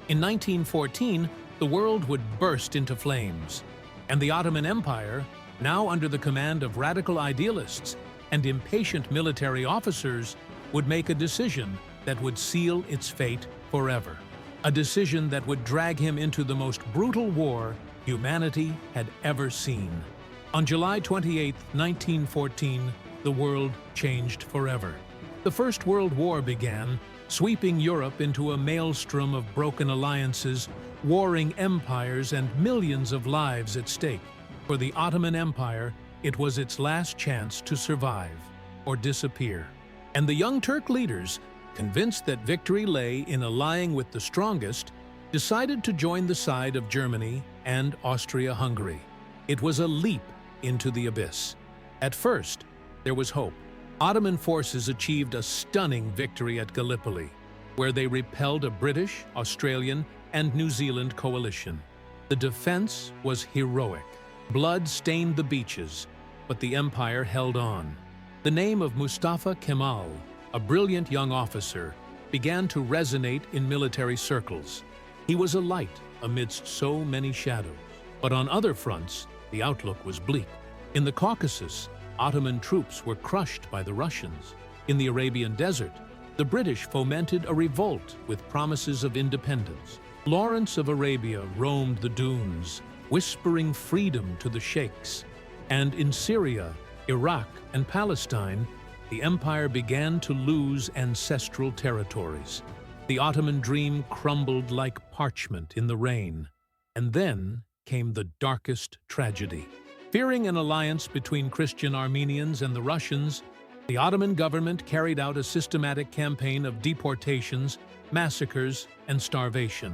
In 1914, the world would burst into flames, and the Ottoman Empire, now under the command of radical idealists and impatient military officers, would make a decision that would seal its fate forever. A decision that would drag him into the most brutal war humanity had ever seen. On July 28, 1914, the world changed forever. The First World War began, sweeping Europe into a maelstrom of broken alliances, warring empires, and millions of lives at stake. For the Ottoman Empire, it was its last chance to survive or disappear. And the Young Turk leaders, convinced that victory lay in allying with the strongest, decided to join the side of Germany and Austria-Hungary. It was a leap into the abyss. At first, there was hope. Ottoman forces achieved a stunning victory at Gallipoli, where they repelled a British, Australian, and New Zealand coalition. The defense was heroic. Blood stained the beaches, but the empire held on. The name of Mustafa Kemal, a brilliant young officer, began to resonate in military circles. He was a light amidst so many shadows. But on other fronts, the outlook was bleak. In the Caucasus, Ottoman troops were crushed by the Russians. In the Arabian desert, the British fomented a revolt with promises of independence. Lawrence of Arabia roamed the dunes, whispering freedom to the sheikhs. And in Syria, Iraq, and Palestine, the empire began to lose ancestral territories. The Ottoman dream crumbled like parchment in the rain. And then came the darkest tragedy. Fearing an alliance between Christian Armenians and the Russians, the Ottoman government carried out a systematic campaign of deportations, massacres, and starvation.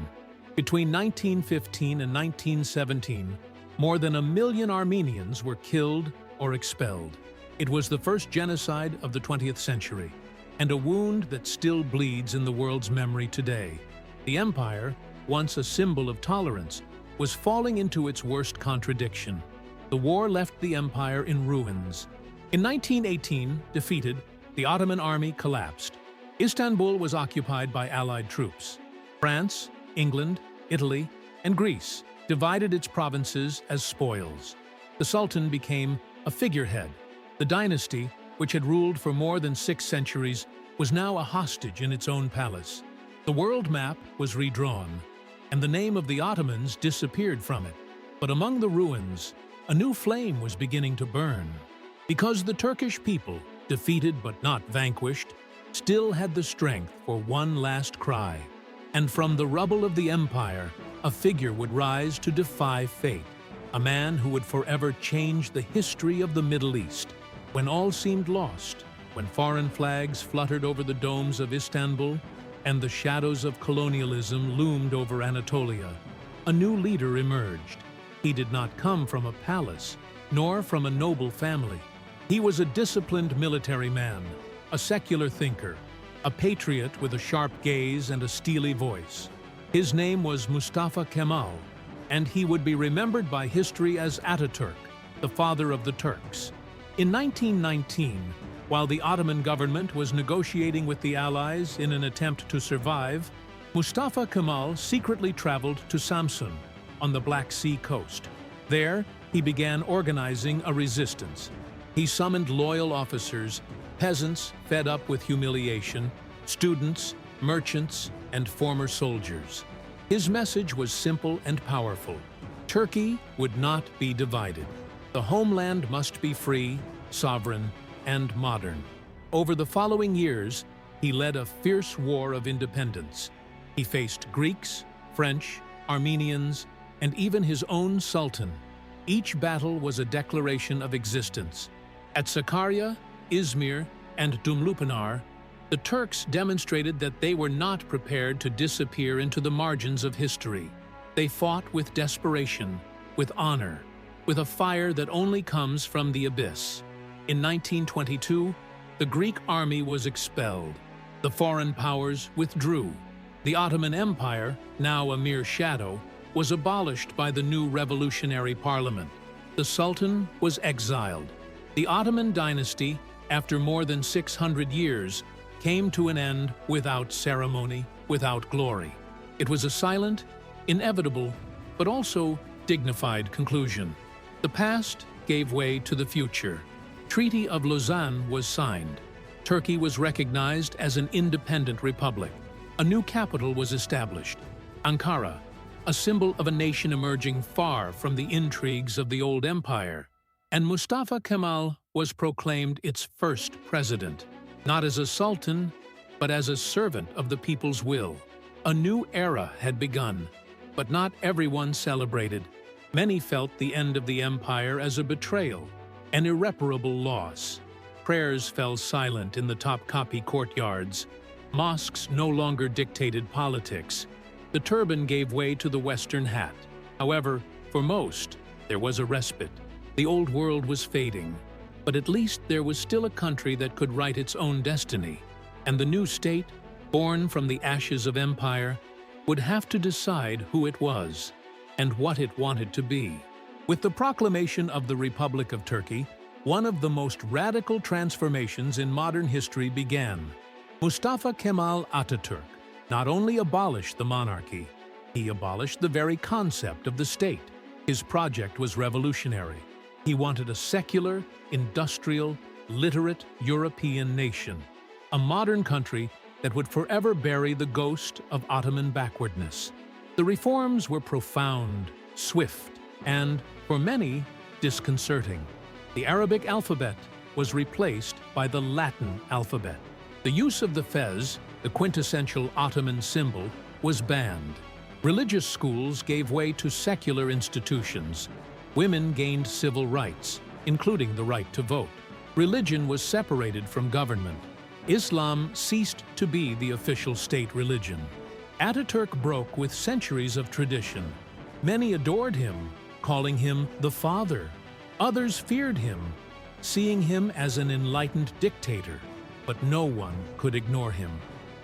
Between 1915 and 1917, more than 1 million Armenians were killed or expelled. It was the first genocide of the 20th century, and a wound that still bleeds in the world's memory today. The empire, once a symbol of tolerance, was falling into its worst contradiction. The war left the empire in ruins. In 1918, defeated, the Ottoman army collapsed. Istanbul was occupied by Allied troops. France, England, Italy, and Greece divided its provinces as spoils. The Sultan became a figurehead. The dynasty, which had ruled for more than 6 centuries, was now a hostage in its own palace. The world map was redrawn, and the name of the Ottomans disappeared from it. But among the ruins, a new flame was beginning to burn. Because the Turkish people, defeated but not vanquished, still had the strength for one last cry. And from the rubble of the empire, a figure would rise to defy fate. A man who would forever change the history of the Middle East. When all seemed lost, when foreign flags fluttered over the domes of Istanbul, and the shadows of colonialism loomed over Anatolia, a new leader emerged. He did not come from a palace, nor from a noble family. He was a disciplined military man, a secular thinker, a patriot with a sharp gaze and a steely voice. His name was Mustafa Kemal, and he would be remembered by history as Ataturk, the father of the Turks. In 1919, while the Ottoman government was negotiating with the Allies in an attempt to survive, Mustafa Kemal secretly traveled to Samsun, on the Black Sea coast. There, he began organizing a resistance. He summoned loyal officers, peasants fed up with humiliation, students, merchants, and former soldiers. His message was simple and powerful. Turkey would not be divided. The homeland must be free, sovereign, and modern. Over the following years, he led a fierce war of independence. He faced Greeks, French, Armenians, and even his own sultan. Each battle was a declaration of existence. At Sakarya, Izmir, and Dumlupinar, the Turks demonstrated that they were not prepared to disappear into the margins of history. They fought with desperation, with honor, with a fire that only comes from the abyss. In 1922, the Greek army was expelled. The foreign powers withdrew. The Ottoman Empire, now a mere shadow, was abolished by the new revolutionary parliament. The Sultan was exiled. The Ottoman dynasty, after more than 600 years, came to an end without ceremony, without glory. It was a silent, inevitable, but also dignified conclusion. The past gave way to the future. Treaty of Lausanne was signed. Turkey was recognized as an independent republic. A new capital was established, Ankara, a symbol of a nation emerging far from the intrigues of the old empire. And Mustafa Kemal was proclaimed its first president, not as a sultan, but as a servant of the people's will. A new era had begun, but not everyone celebrated. Many felt the end of the empire as a betrayal, an irreparable loss. Prayers fell silent in the Topkapi courtyards. Mosques no longer dictated politics. The turban gave way to the Western hat. However, for most, there was a respite. The old world was fading, but at least there was still a country that could write its own destiny. And the new state, born from the ashes of empire, would have to decide who it was and what it wanted to be. With the proclamation of the Republic of Turkey, one of the most radical transformations in modern history began. Mustafa Kemal Atatürk not only abolished the monarchy, he abolished the very concept of the state. His project was revolutionary. He wanted a secular, industrial, literate European nation, a modern country that would forever bury the ghost of Ottoman backwardness. The reforms were profound, swift, and, for many, disconcerting. The Arabic alphabet was replaced by the Latin alphabet. The use of the fez, the quintessential Ottoman symbol, was banned. Religious schools gave way to secular institutions. Women gained civil rights, including the right to vote. Religion was separated from government. Islam ceased to be the official state religion. Ataturk broke with centuries of tradition. Many adored him, calling him the Father. Others feared him, seeing him as an enlightened dictator. But no one could ignore him.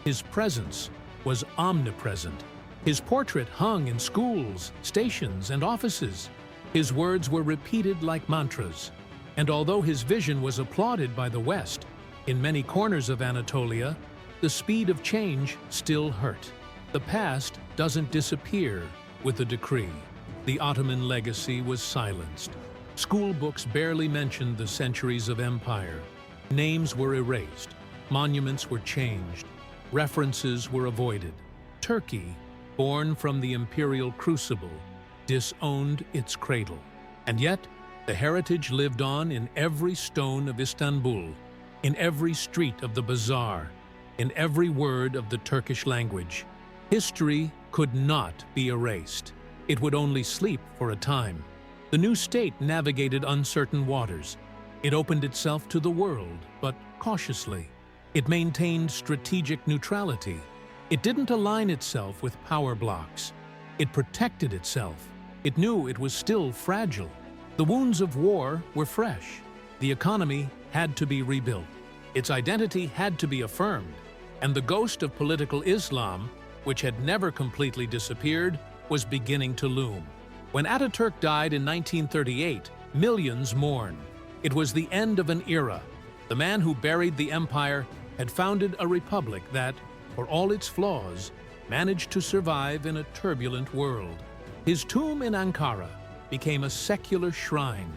His presence was omnipresent. His portrait hung in schools, stations, and offices. His words were repeated like mantras. And although his vision was applauded by the West, in many corners of Anatolia, the speed of change still hurt. The past doesn't disappear with a decree. The Ottoman legacy was silenced. School books barely mentioned the centuries of empire. Names were erased. Monuments were changed. References were avoided. Turkey, born from the imperial crucible, disowned its cradle. And yet, the heritage lived on in every stone of Istanbul, in every street of the bazaar, in every word of the Turkish language. History could not be erased. It would only sleep for a time. The new state navigated uncertain waters. It opened itself to the world, but cautiously. It maintained strategic neutrality. It didn't align itself with power blocks. It protected itself. It knew it was still fragile. The wounds of war were fresh. The economy had to be rebuilt. Its identity had to be affirmed. And the ghost of political Islam, which had never completely disappeared, was beginning to loom. When Ataturk died in 1938, millions mourned. It was the end of an era. The man who buried the empire had founded a republic that, for all its flaws, managed to survive in a turbulent world. His tomb in Ankara became a secular shrine,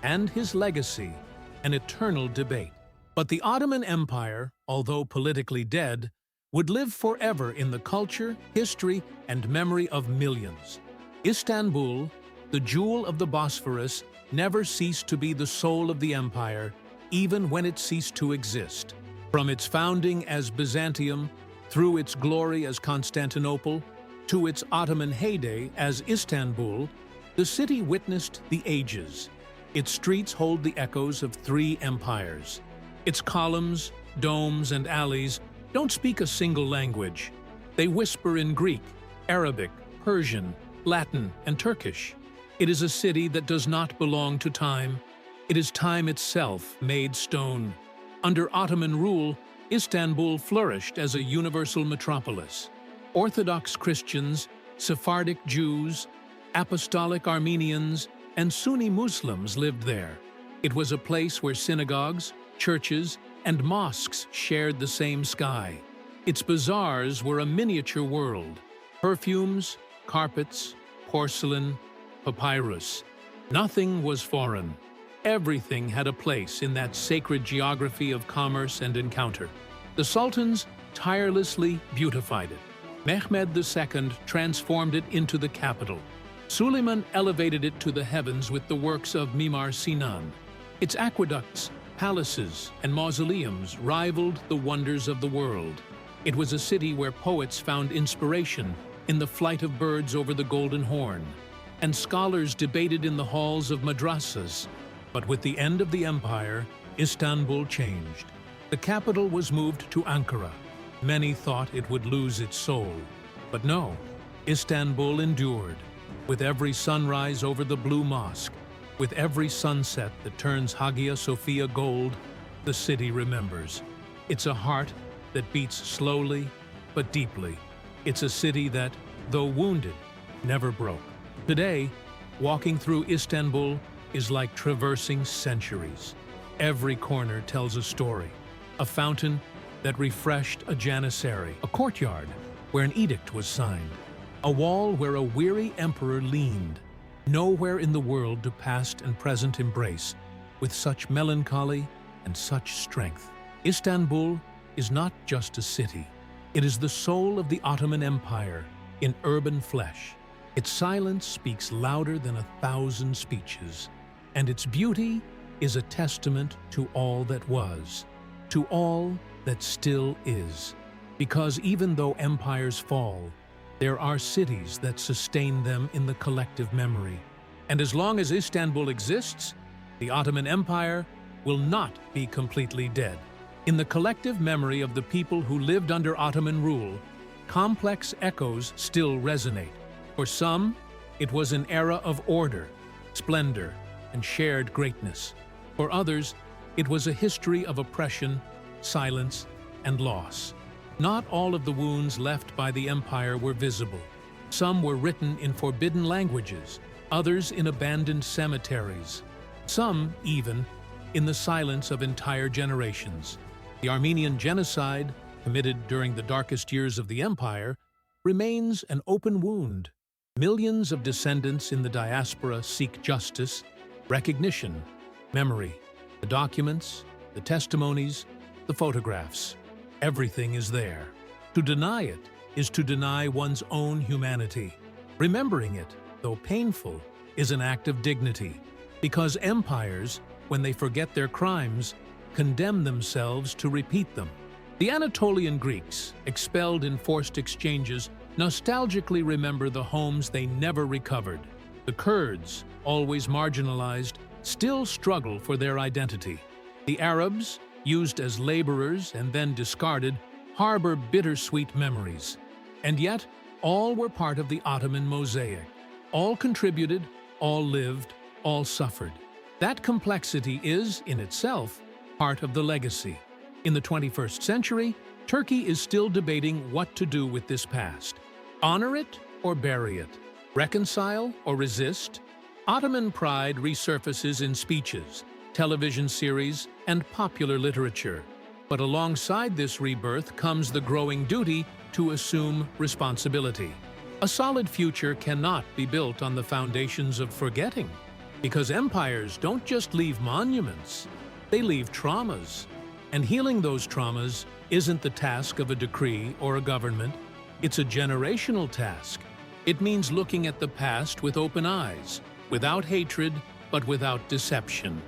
and his legacy, an eternal debate. But the Ottoman Empire, although politically dead, would live forever in the culture, history, and memory of millions. Istanbul, the jewel of the Bosphorus, never ceased to be the soul of the empire, even when it ceased to exist. From its founding as Byzantium, through its glory as Constantinople, to its Ottoman heyday as Istanbul, the city witnessed the ages. Its streets hold the echoes of three empires. Its columns, domes, and alleys don't speak a single language. They whisper in Greek, Arabic, Persian, Latin, and Turkish. It is a city that does not belong to time. It is time itself made stone. Under Ottoman rule, Istanbul flourished as a universal metropolis. Orthodox Christians, Sephardic Jews, Apostolic Armenians, and Sunni Muslims lived there. It was a place where synagogues, churches, and mosques shared the same sky. Its bazaars were a miniature world. Perfumes, carpets, porcelain, papyrus. Nothing was foreign. Everything had a place in that sacred geography of commerce and encounter. The sultans tirelessly beautified it. Mehmed II transformed it into the capital. Suleiman elevated it to the heavens with the works of Mimar Sinan. Its aqueducts, palaces, and mausoleums rivaled the wonders of the world. It was a city where poets found inspiration in the flight of birds over the Golden Horn, and scholars debated in the halls of madrasas. But with the end of the empire, Istanbul changed. The capital was moved to Ankara. Many thought it would lose its soul. But no, Istanbul endured. With every sunrise over the Blue Mosque, with every sunset that turns Hagia Sophia gold, the city remembers. It's a heart that beats slowly but deeply. It's a city that, though wounded, never broke. Today, walking through Istanbul is like traversing centuries. Every corner tells a story. A fountain that refreshed a janissary, a courtyard where an edict was signed, a wall where a weary emperor leaned. Nowhere in the world do past and present embrace with such melancholy and such strength. Istanbul is not just a city. It is the soul of the Ottoman Empire in urban flesh. Its silence speaks louder than 1,000 speeches, and its beauty is a testament to all that was, to all that still is. Because even though empires fall, there are cities that sustain them in the collective memory. And as long as Istanbul exists, the Ottoman Empire will not be completely dead. In the collective memory of the people who lived under Ottoman rule, complex echoes still resonate. For some, it was an era of order, splendor, and shared greatness. For others, it was a history of oppression, silence, and loss. Not all of the wounds left by the empire were visible. Some were written in forbidden languages, others in abandoned cemeteries, some even in the silence of entire generations. The Armenian genocide, committed during the darkest years of the empire, remains an open wound. Millions of descendants in the diaspora seek justice, recognition, memory, the documents, the testimonies, the photographs. Everything is there. To deny it is to deny one's own humanity. Remembering it, though painful, is an act of dignity, because empires, when they forget their crimes, condemn themselves to repeat them. The Anatolian Greeks, expelled in forced exchanges, nostalgically remember the homes they never recovered. The Kurds, always marginalized, still struggle for their identity. The Arabs, used as laborers and then discarded, harbor bittersweet memories. And yet, all were part of the Ottoman mosaic. All contributed, all lived, all suffered. That complexity is, in itself, part of the legacy. In the 21st century, Turkey is still debating what to do with this past. Honor it or bury it? Reconcile or resist? Ottoman pride resurfaces in speeches, television series, and popular literature. But alongside this rebirth comes the growing duty to assume responsibility. A solid future cannot be built on the foundations of forgetting, because empires don't just leave monuments, They leave traumas. And healing those traumas isn't the task of a decree or a government. It's a generational task. It means looking at the past with open eyes, without hatred, but without deception.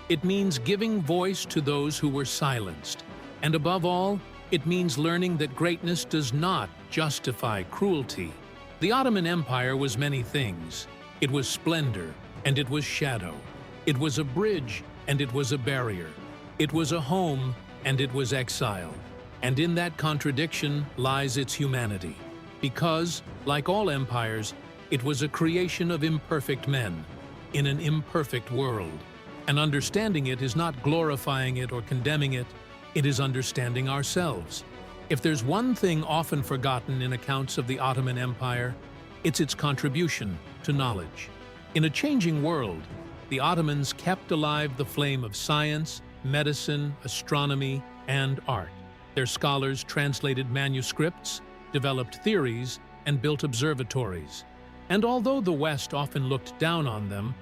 It means giving voice to those who were silenced. And above all, it means learning that greatness does not justify cruelty. The Ottoman Empire was many things. It was splendor, and it was shadow. It was a bridge, and it was a barrier. It was a home, and it was exile. And in that contradiction lies its humanity. Because, like all empires, it was a creation of imperfect men, in an imperfect world. And understanding it is not glorifying it or condemning it, it is understanding ourselves. If there's one thing often forgotten in accounts of the Ottoman Empire, it's its contribution to knowledge. In a changing world, the Ottomans kept alive the flame of science, medicine, astronomy, and art. Their scholars translated manuscripts, developed theories, and built observatories. And although the West often looked down on them,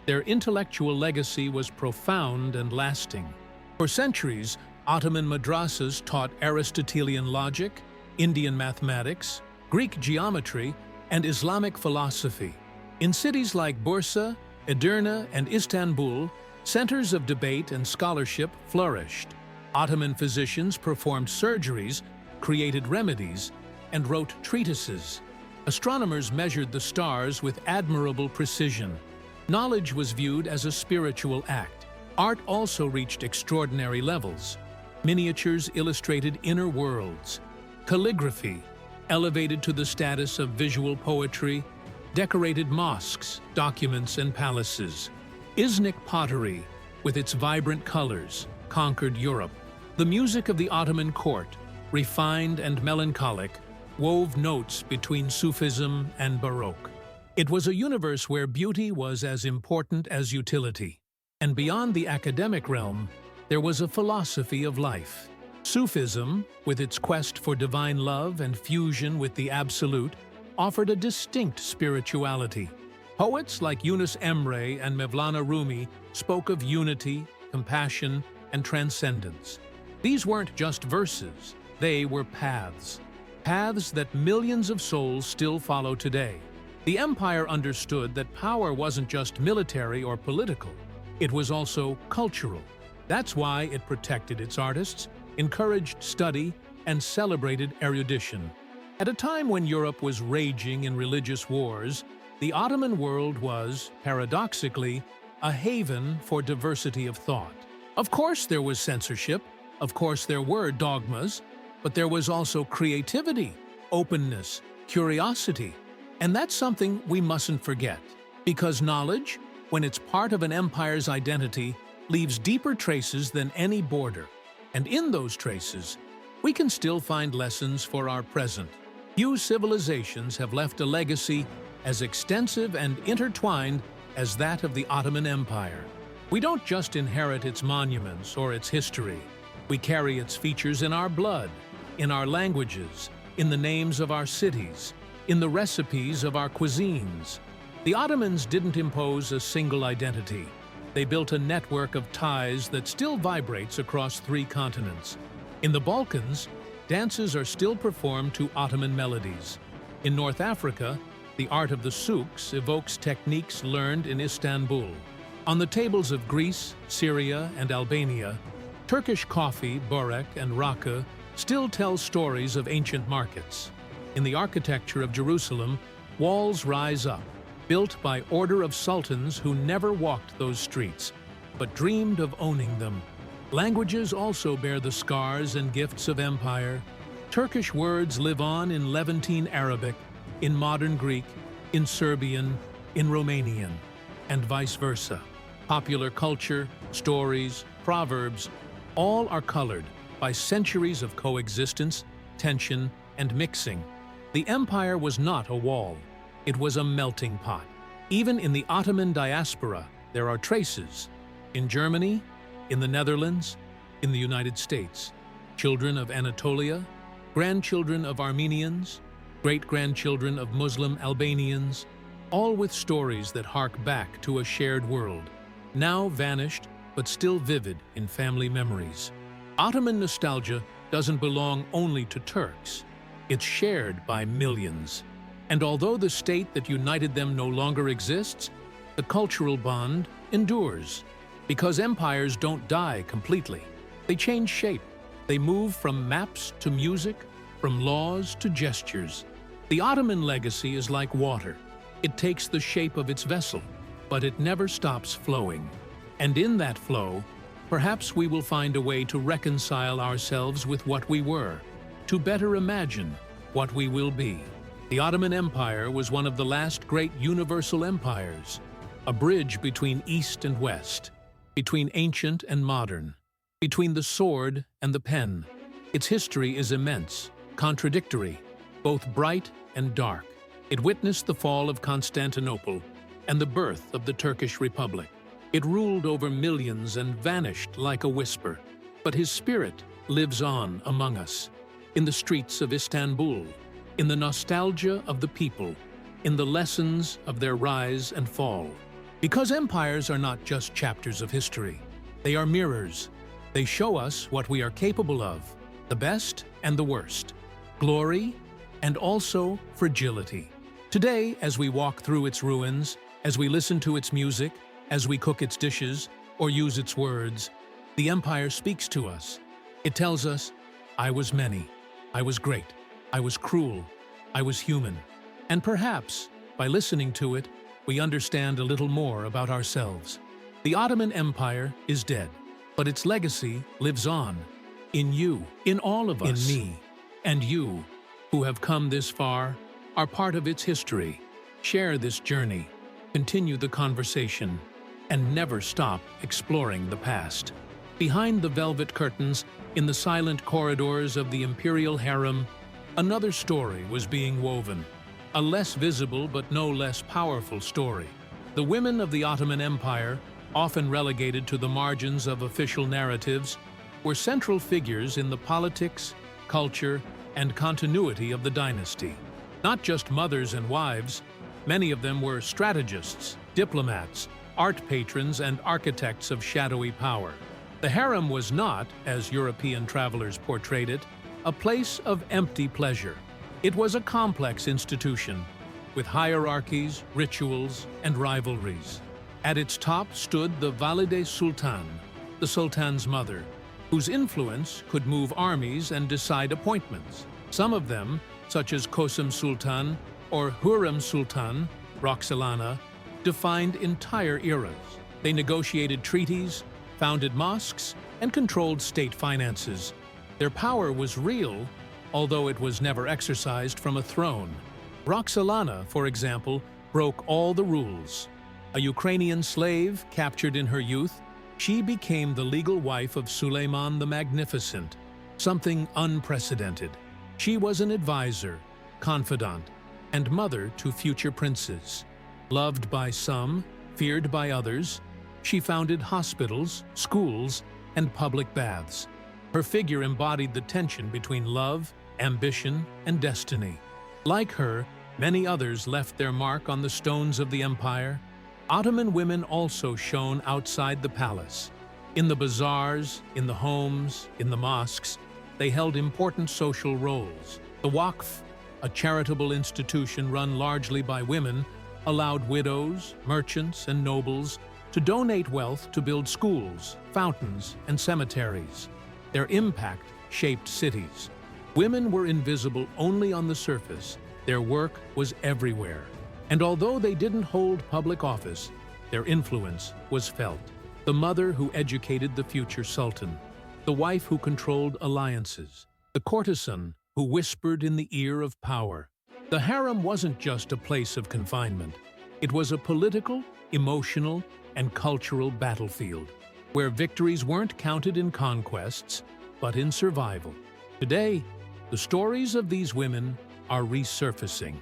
their intellectual legacy was profound and lasting. For centuries, Ottoman madrasas taught Aristotelian logic, Indian mathematics, Greek geometry, and Islamic philosophy. In cities like Bursa, Edirne, and Istanbul, centers of debate and scholarship flourished. Ottoman physicians performed surgeries, created remedies, and wrote treatises. Astronomers measured the stars with admirable precision. Knowledge was viewed as a spiritual act. Art also reached extraordinary levels. Miniatures illustrated inner worlds. Calligraphy, elevated to the status of visual poetry, decorated mosques, documents, and palaces. Iznik pottery, with its vibrant colors, conquered Europe. The music of the Ottoman court, refined and melancholic, wove notes between Sufism and Baroque. It was a universe where beauty was as important as utility. And beyond the academic realm, there was a philosophy of life. Sufism, with its quest for divine love and fusion with the absolute, offered a distinct spirituality. Poets like Yunus Emre and Mevlana Rumi spoke of unity, compassion, and transcendence. These weren't just verses, they were paths. Paths that millions of souls still follow today. The empire understood that power wasn't just military or political, it was also cultural. That's why it protected its artists, encouraged study, and celebrated erudition. At a time when Europe was raging in religious wars, the Ottoman world was, paradoxically, a haven for diversity of thought. Of course there was censorship, of course there were dogmas, but there was also creativity, openness, curiosity. And that's something we mustn't forget. Because knowledge, when it's part of an empire's identity, leaves deeper traces than any border. And in those traces, we can still find lessons for our present. Few civilizations have left a legacy as extensive and intertwined as that of the Ottoman Empire. We don't just inherit its monuments or its history. We carry its features in our blood, in our languages, in the names of our cities, in the recipes of our cuisines. The Ottomans didn't impose a single identity. They built a network of ties that still vibrates across 3 continents. In the Balkans, dances are still performed to Ottoman melodies. In North Africa, the art of the souks evokes techniques learned in Istanbul. On the tables of Greece, Syria, and Albania, Turkish coffee, börek, and rakı still tell stories of ancient markets. In the architecture of Jerusalem, walls rise up, built by order of sultans who never walked those streets, but dreamed of owning them. Languages also bear the scars and gifts of empire. Turkish words live on in Levantine Arabic, in modern Greek, in Serbian, in Romanian, and vice versa. Popular culture, stories, proverbs, all are colored by centuries of coexistence, tension, and mixing. The empire was not a wall. It was a melting pot. Even in the Ottoman diaspora, there are traces. In Germany, in the Netherlands, in the United States. Children of Anatolia, grandchildren of Armenians, great-grandchildren of Muslim Albanians, all with stories that hark back to a shared world, now vanished but still vivid in family memories. Ottoman nostalgia doesn't belong only to Turks. It's shared by millions. And although the state that united them no longer exists, the cultural bond endures. Because empires don't die completely. They change shape. They move from maps to music, from laws to gestures. The Ottoman legacy is like water. It takes the shape of its vessel, but it never stops flowing. And in that flow, perhaps we will find a way to reconcile ourselves with what we were, to better imagine what we will be. The Ottoman Empire was one of the last great universal empires, a bridge between East and West, between ancient and modern, between the sword and the pen. Its history is immense, contradictory, both bright and dark. It witnessed the fall of Constantinople and the birth of the Turkish Republic. It ruled over millions and vanished like a whisper. But his spirit lives on among us, in the streets of Istanbul, in the nostalgia of the people, in the lessons of their rise and fall. Because empires are not just chapters of history. They are mirrors. They show us what we are capable of, the best and the worst, glory and also fragility. Today, as we walk through its ruins, as we listen to its music, as we cook its dishes or use its words, the empire speaks to us. It tells us, I was many, I was great, I was cruel, I was human. And perhaps, by listening to it, we understand a little more about ourselves. The Ottoman Empire is dead, but its legacy lives on. In you, in all of us, in me, and you, who have come this far, are part of its history. Share this journey, continue the conversation, and never stop exploring the past. Behind the velvet curtains, in the silent corridors of the imperial harem, another story was being woven. A less visible but no less powerful story. The women of the Ottoman Empire, often relegated to the margins of official narratives, were central figures in the politics, culture, and continuity of the dynasty. Not just mothers and wives, many of them were strategists, diplomats, art patrons, and architects of shadowy power. The harem was not, as European travelers portrayed it, a place of empty pleasure. It was a complex institution, with hierarchies, rituals, and rivalries. At its top stood the Valide Sultan, the Sultan's mother, whose influence could move armies and decide appointments. Some of them, such as Kosem Sultan or Hurrem Sultan, Roxolana, defined entire eras. They negotiated treaties, founded mosques, and controlled state finances. Their power was real, although it was never exercised from a throne. Roxolana, for example, broke all the rules. A Ukrainian slave captured in her youth, she became the legal wife of Suleiman the Magnificent, something unprecedented. She was an advisor, confidant, and mother to future princes. Loved by some, feared by others, she founded hospitals, schools, and public baths. Her figure embodied the tension between love, ambition, and destiny. Like her, many others left their mark on the stones of the empire. Ottoman women also shone outside the palace. In the bazaars, in the homes, in the mosques, they held important social roles. The Waqf, a charitable institution run largely by women, allowed widows, merchants, and nobles to donate wealth to build schools, fountains, and cemeteries. Their impact shaped cities. Women were invisible only on the surface. Their work was everywhere. And although they didn't hold public office, their influence was felt. The mother who educated the future sultan, the wife who controlled alliances, the courtesan who whispered in the ear of power. The harem wasn't just a place of confinement. It was a political, emotional, and cultural battlefield, where victories weren't counted in conquests, but in survival. Today, the stories of these women are resurfacing.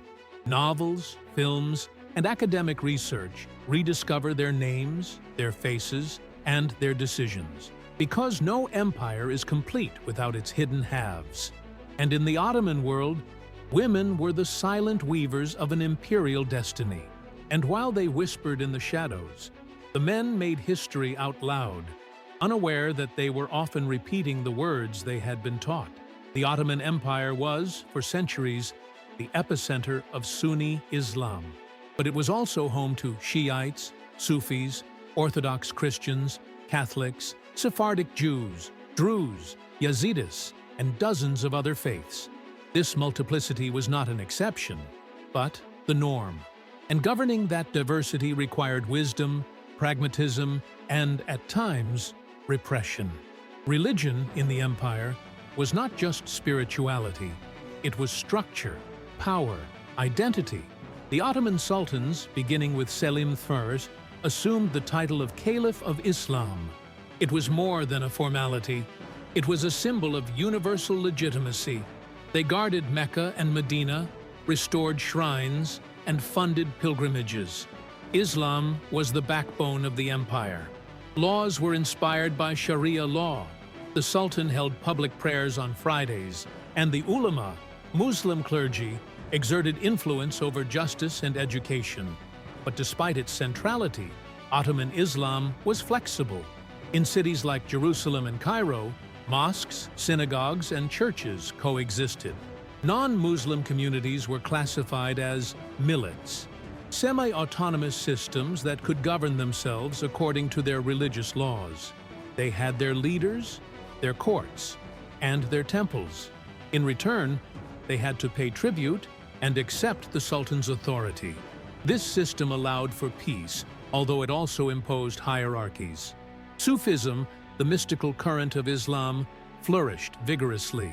Novels, films, and academic research rediscover their names, their faces, and their decisions. Because no empire is complete without its hidden halves. And in the Ottoman world, women were the silent weavers of an imperial destiny. And while they whispered in the shadows, the men made history out loud, unaware that they were often repeating the words they had been taught. The Ottoman Empire was, for centuries, the epicenter of Sunni Islam, but it was also home to Shiites, Sufis, Orthodox Christians, Catholics, Sephardic Jews, Druze, Yazidis, and dozens of other faiths. This multiplicity was not an exception, but the norm. And governing that diversity required wisdom, pragmatism, and, at times, repression. Religion in the empire was not just spirituality. It was structure, power, identity. The Ottoman sultans, beginning with Selim I, assumed the title of Caliph of Islam. It was more than a formality. It was a symbol of universal legitimacy. They guarded Mecca and Medina, restored shrines, and funded pilgrimages. Islam was the backbone of the empire. Laws were inspired by Sharia law. The Sultan held public prayers on Fridays, and the ulama, Muslim clergy, exerted influence over justice and education. But despite its centrality, Ottoman Islam was flexible. In cities like Jerusalem and Cairo, mosques, synagogues, and churches coexisted. Non-Muslim communities were classified as millets, semi-autonomous systems that could govern themselves according to their religious laws. They had their leaders, their courts, and their temples. In return, they had to pay tribute and accept the Sultan's authority. This system allowed for peace, although it also imposed hierarchies. Sufism, the mystical current of Islam, flourished vigorously.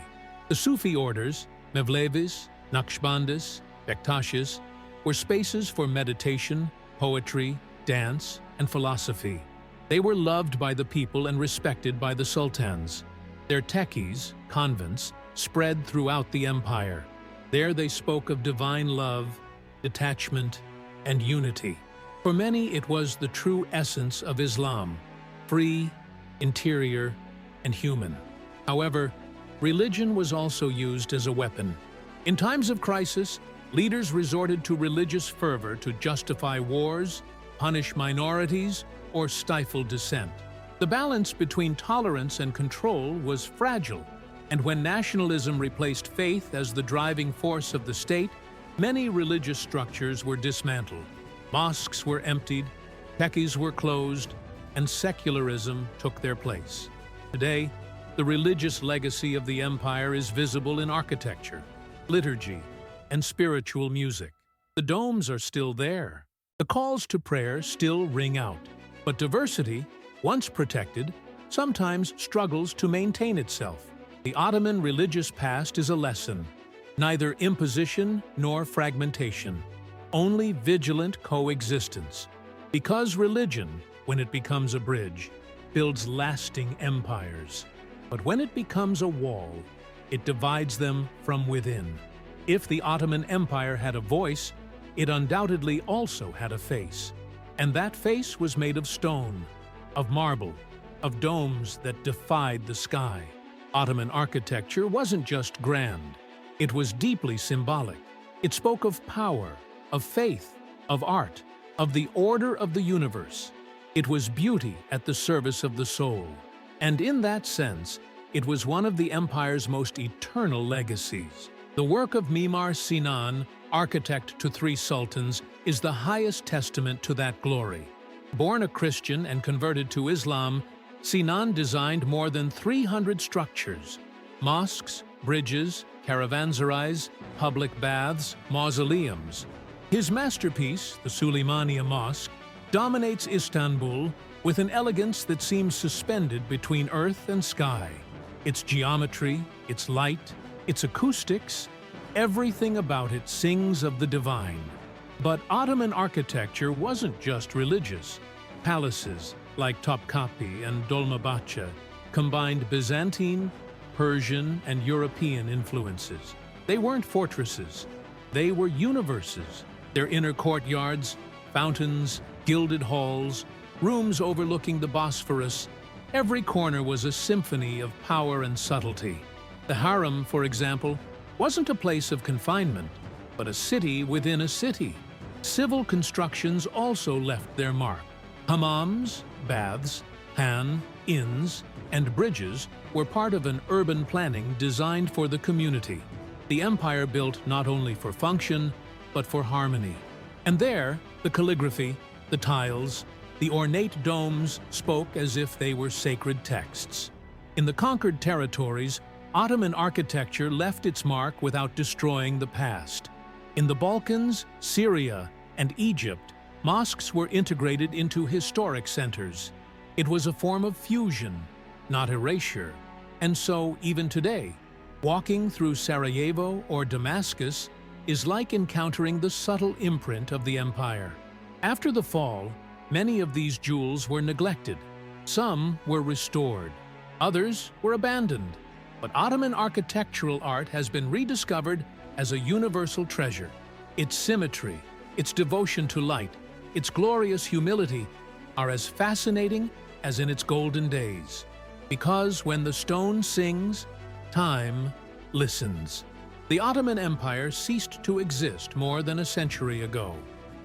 The Sufi orders, Mevlevis, Naqshbandis, Bektashis, were spaces for meditation, poetry, dance, and philosophy. They were loved by the people and respected by the sultans. Their tekkes, convents, spread throughout the empire. There they spoke of divine love, detachment, and unity. For many, it was the true essence of Islam, free, interior, and human. However, religion was also used as a weapon. In times of crisis, leaders resorted to religious fervor to justify wars, punish minorities, or stifle dissent. The balance between tolerance and control was fragile, and when nationalism replaced faith as the driving force of the state, many religious structures were dismantled. Mosques were emptied, tekkes were closed, and secularism took their place. Today, the religious legacy of the empire is visible in architecture, liturgy, and spiritual music. The domes are still there. The calls to prayer still ring out. But diversity, once protected, sometimes struggles to maintain itself. The Ottoman religious past is a lesson. Neither imposition nor fragmentation, only vigilant coexistence. Because religion, when it becomes a bridge, builds lasting empires. But when it becomes a wall, it divides them from within. If the Ottoman Empire had a voice, it undoubtedly also had a face. And that face was made of stone, of marble, of domes that defied the sky. Ottoman architecture wasn't just grand. It was deeply symbolic. It spoke of power, of faith, of art, of the order of the universe. It was beauty at the service of the soul. And in that sense, it was one of the empire's most eternal legacies. The work of Mimar Sinan, architect to 3 sultans, is the highest testament to that glory. Born a Christian and converted to Islam, Sinan designed more than 300 structures: mosques, bridges, caravanserais, public baths, mausoleums. His masterpiece, the Suleymaniye Mosque, dominates Istanbul with an elegance that seems suspended between earth and sky. Its geometry, its light, its acoustics, everything about it sings of the divine. But Ottoman architecture wasn't just religious. Palaces, like Topkapi and Dolmabahce, combined Byzantine, Persian, and European influences. They weren't fortresses. They were universes. Their inner courtyards, fountains, gilded halls, rooms overlooking the Bosphorus, every corner was a symphony of power and subtlety. The harem, for example, wasn't a place of confinement, but a city within a city. Civil constructions also left their mark. Hammams, baths, han, inns, and bridges were part of an urban planning designed for the community. The empire built not only for function, but for harmony. And there, the calligraphy, the tiles, the ornate domes spoke as if they were sacred texts. In the conquered territories, Ottoman architecture left its mark without destroying the past. In the Balkans, Syria, and Egypt, mosques were integrated into historic centers. It was a form of fusion, not erasure. And so, even today, walking through Sarajevo or Damascus is like encountering the subtle imprint of the empire. After the fall, many of these jewels were neglected. Some were restored. Others were abandoned. But Ottoman architectural art has been rediscovered as a universal treasure. Its symmetry, its devotion to light, its glorious humility are as fascinating as in its golden days. Because when the stone sings, time listens. The Ottoman Empire ceased to exist more than a century ago,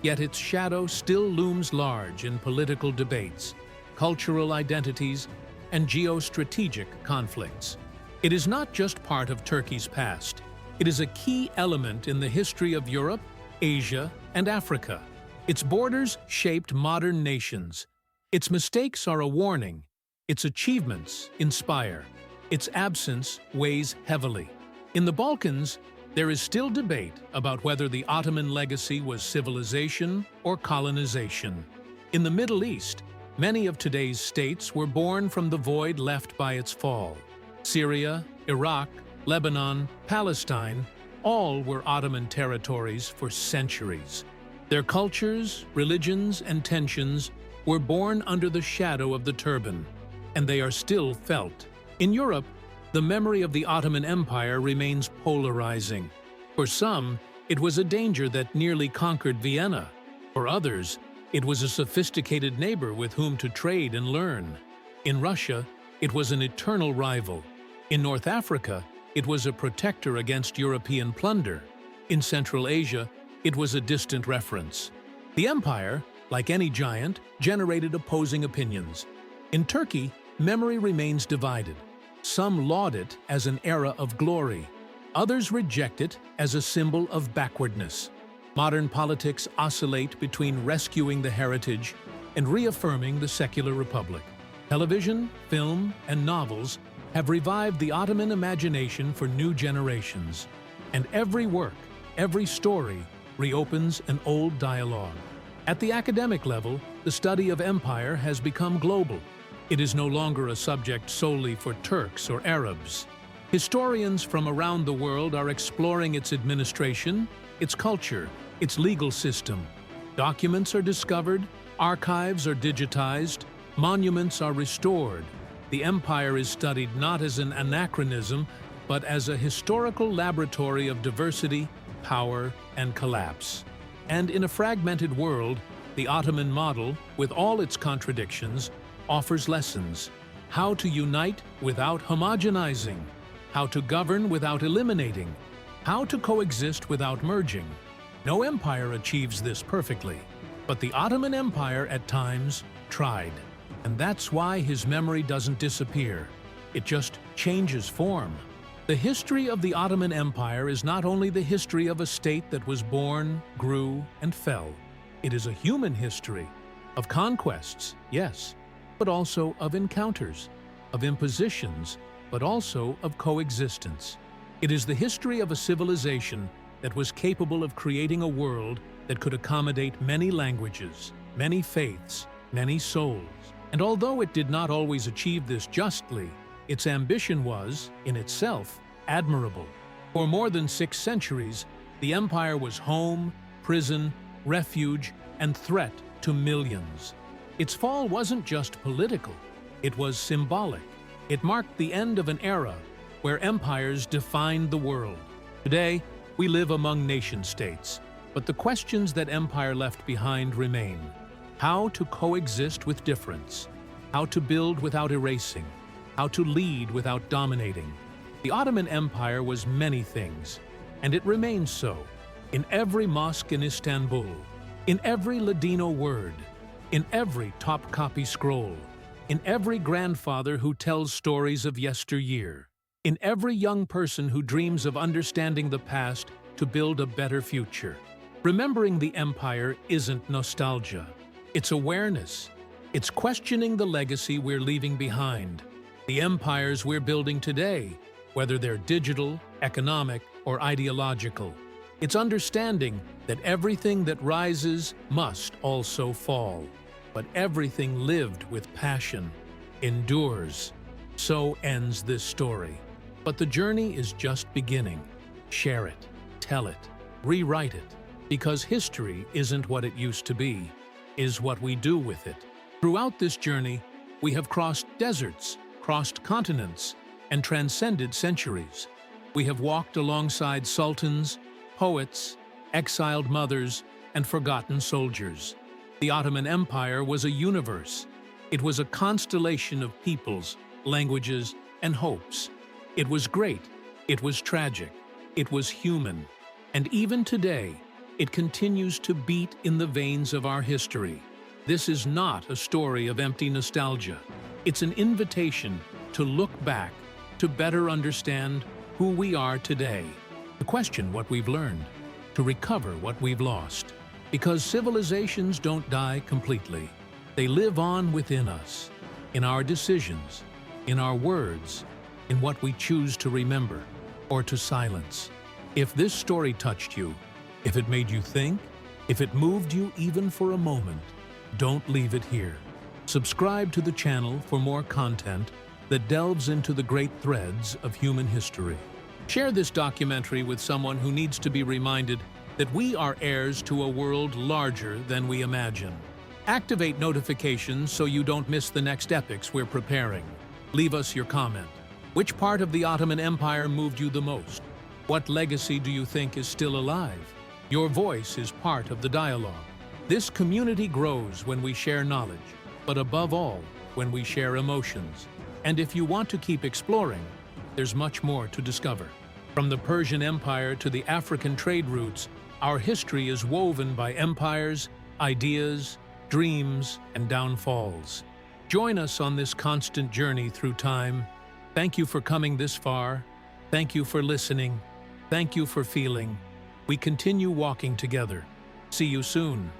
yet its shadow still looms large in political debates, cultural identities, and geostrategic conflicts. It is not just part of Turkey's past. It is a key element in the history of Europe, Asia, and Africa. Its borders shaped modern nations. Its mistakes are a warning. Its achievements inspire. Its absence weighs heavily. In the Balkans, there is still debate about whether the Ottoman legacy was civilization or colonization. In the Middle East, many of today's states were born from the void left by its fall. Syria, Iraq, Lebanon, Palestine, all were Ottoman territories for centuries. Their cultures, religions, and tensions were born under the shadow of the turban, and they are still felt. In Europe, the memory of the Ottoman Empire remains polarizing. For some, it was a danger that nearly conquered Vienna. For others, it was a sophisticated neighbor with whom to trade and learn. In Russia, it was an eternal rival. In North Africa, it was a protector against European plunder. In Central Asia, it was a distant reference. The empire, like any giant, generated opposing opinions. In Turkey, memory remains divided. Some laud it as an era of glory. Others reject it as a symbol of backwardness. Modern politics oscillate between rescuing the heritage and reaffirming the secular republic. Television, film, and novels have revived the Ottoman imagination for new generations. And every work, every story, reopens an old dialogue. At the academic level, the study of empire has become global. It is no longer a subject solely for Turks or Arabs. Historians from around the world are exploring its administration, its culture, its legal system. Documents are discovered, archives are digitized, monuments are restored. The empire is studied not as an anachronism, but as a historical laboratory of diversity, power, and collapse. And in a fragmented world, the Ottoman model, with all its contradictions, offers lessons: how to unite without homogenizing, how to govern without eliminating, how to coexist without merging. No empire achieves this perfectly, but the Ottoman Empire at times tried. And that's why his memory doesn't disappear. It just changes form. The history of the Ottoman Empire is not only the history of a state that was born, grew, and fell. It is a human history of conquests, yes, but also of encounters, of impositions, but also of coexistence. It is the history of a civilization that was capable of creating a world that could accommodate many languages, many faiths, many souls. And although it did not always achieve this justly, its ambition was, in itself, admirable. For more than 6 centuries, the empire was home, prison, refuge, and threat to millions. Its fall wasn't just political, it was symbolic. It marked the end of an era where empires defined the world. Today, we live among nation-states, but the questions that empire left behind remain. How to coexist with difference, how to build without erasing, how to lead without dominating. The Ottoman Empire was many things, and it remains so. In every mosque in Istanbul, in every Ladino word, in every Topkapi scroll, in every grandfather who tells stories of yesteryear, in every young person who dreams of understanding the past to build a better future. Remembering the empire isn't nostalgia. It's awareness. It's questioning the legacy we're leaving behind. The empires we're building today, whether they're digital, economic, or ideological. It's understanding that everything that rises must also fall. But everything lived with passion endures. So ends this story. But the journey is just beginning. Share it, tell it, rewrite it. Because history isn't what it used to be, is what we do with it. Throughout this journey, we have crossed deserts, crossed continents, and transcended centuries. We have walked alongside sultans, poets, exiled mothers, and forgotten soldiers. The Ottoman Empire was a universe. It was a constellation of peoples, languages, and hopes. It was great. It was tragic. It was human. And even today, it continues to beat in the veins of our history. This is not a story of empty nostalgia. It's an invitation to look back, to better understand who we are today, to question what we've learned, to recover what we've lost. Because civilizations don't die completely. They live on within us, in our decisions, in our words, in what we choose to remember or to silence. If this story touched you, if it made you think, if it moved you even for a moment, don't leave it here. Subscribe to the channel for more content that delves into the great threads of human history. Share this documentary with someone who needs to be reminded that we are heirs to a world larger than we imagine. Activate notifications so you don't miss the next epics we're preparing. Leave us your comment. Which part of the Ottoman Empire moved you the most? What legacy do you think is still alive? Your voice is part of the dialogue. This community grows when we share knowledge, but above all, when we share emotions. And if you want to keep exploring, there's much more to discover. From the Persian Empire to the African trade routes, our history is woven by empires, ideas, dreams, and downfalls. Join us on this constant journey through time. Thank you for coming this far. Thank you for listening. Thank you for feeling. We continue walking together. See you soon.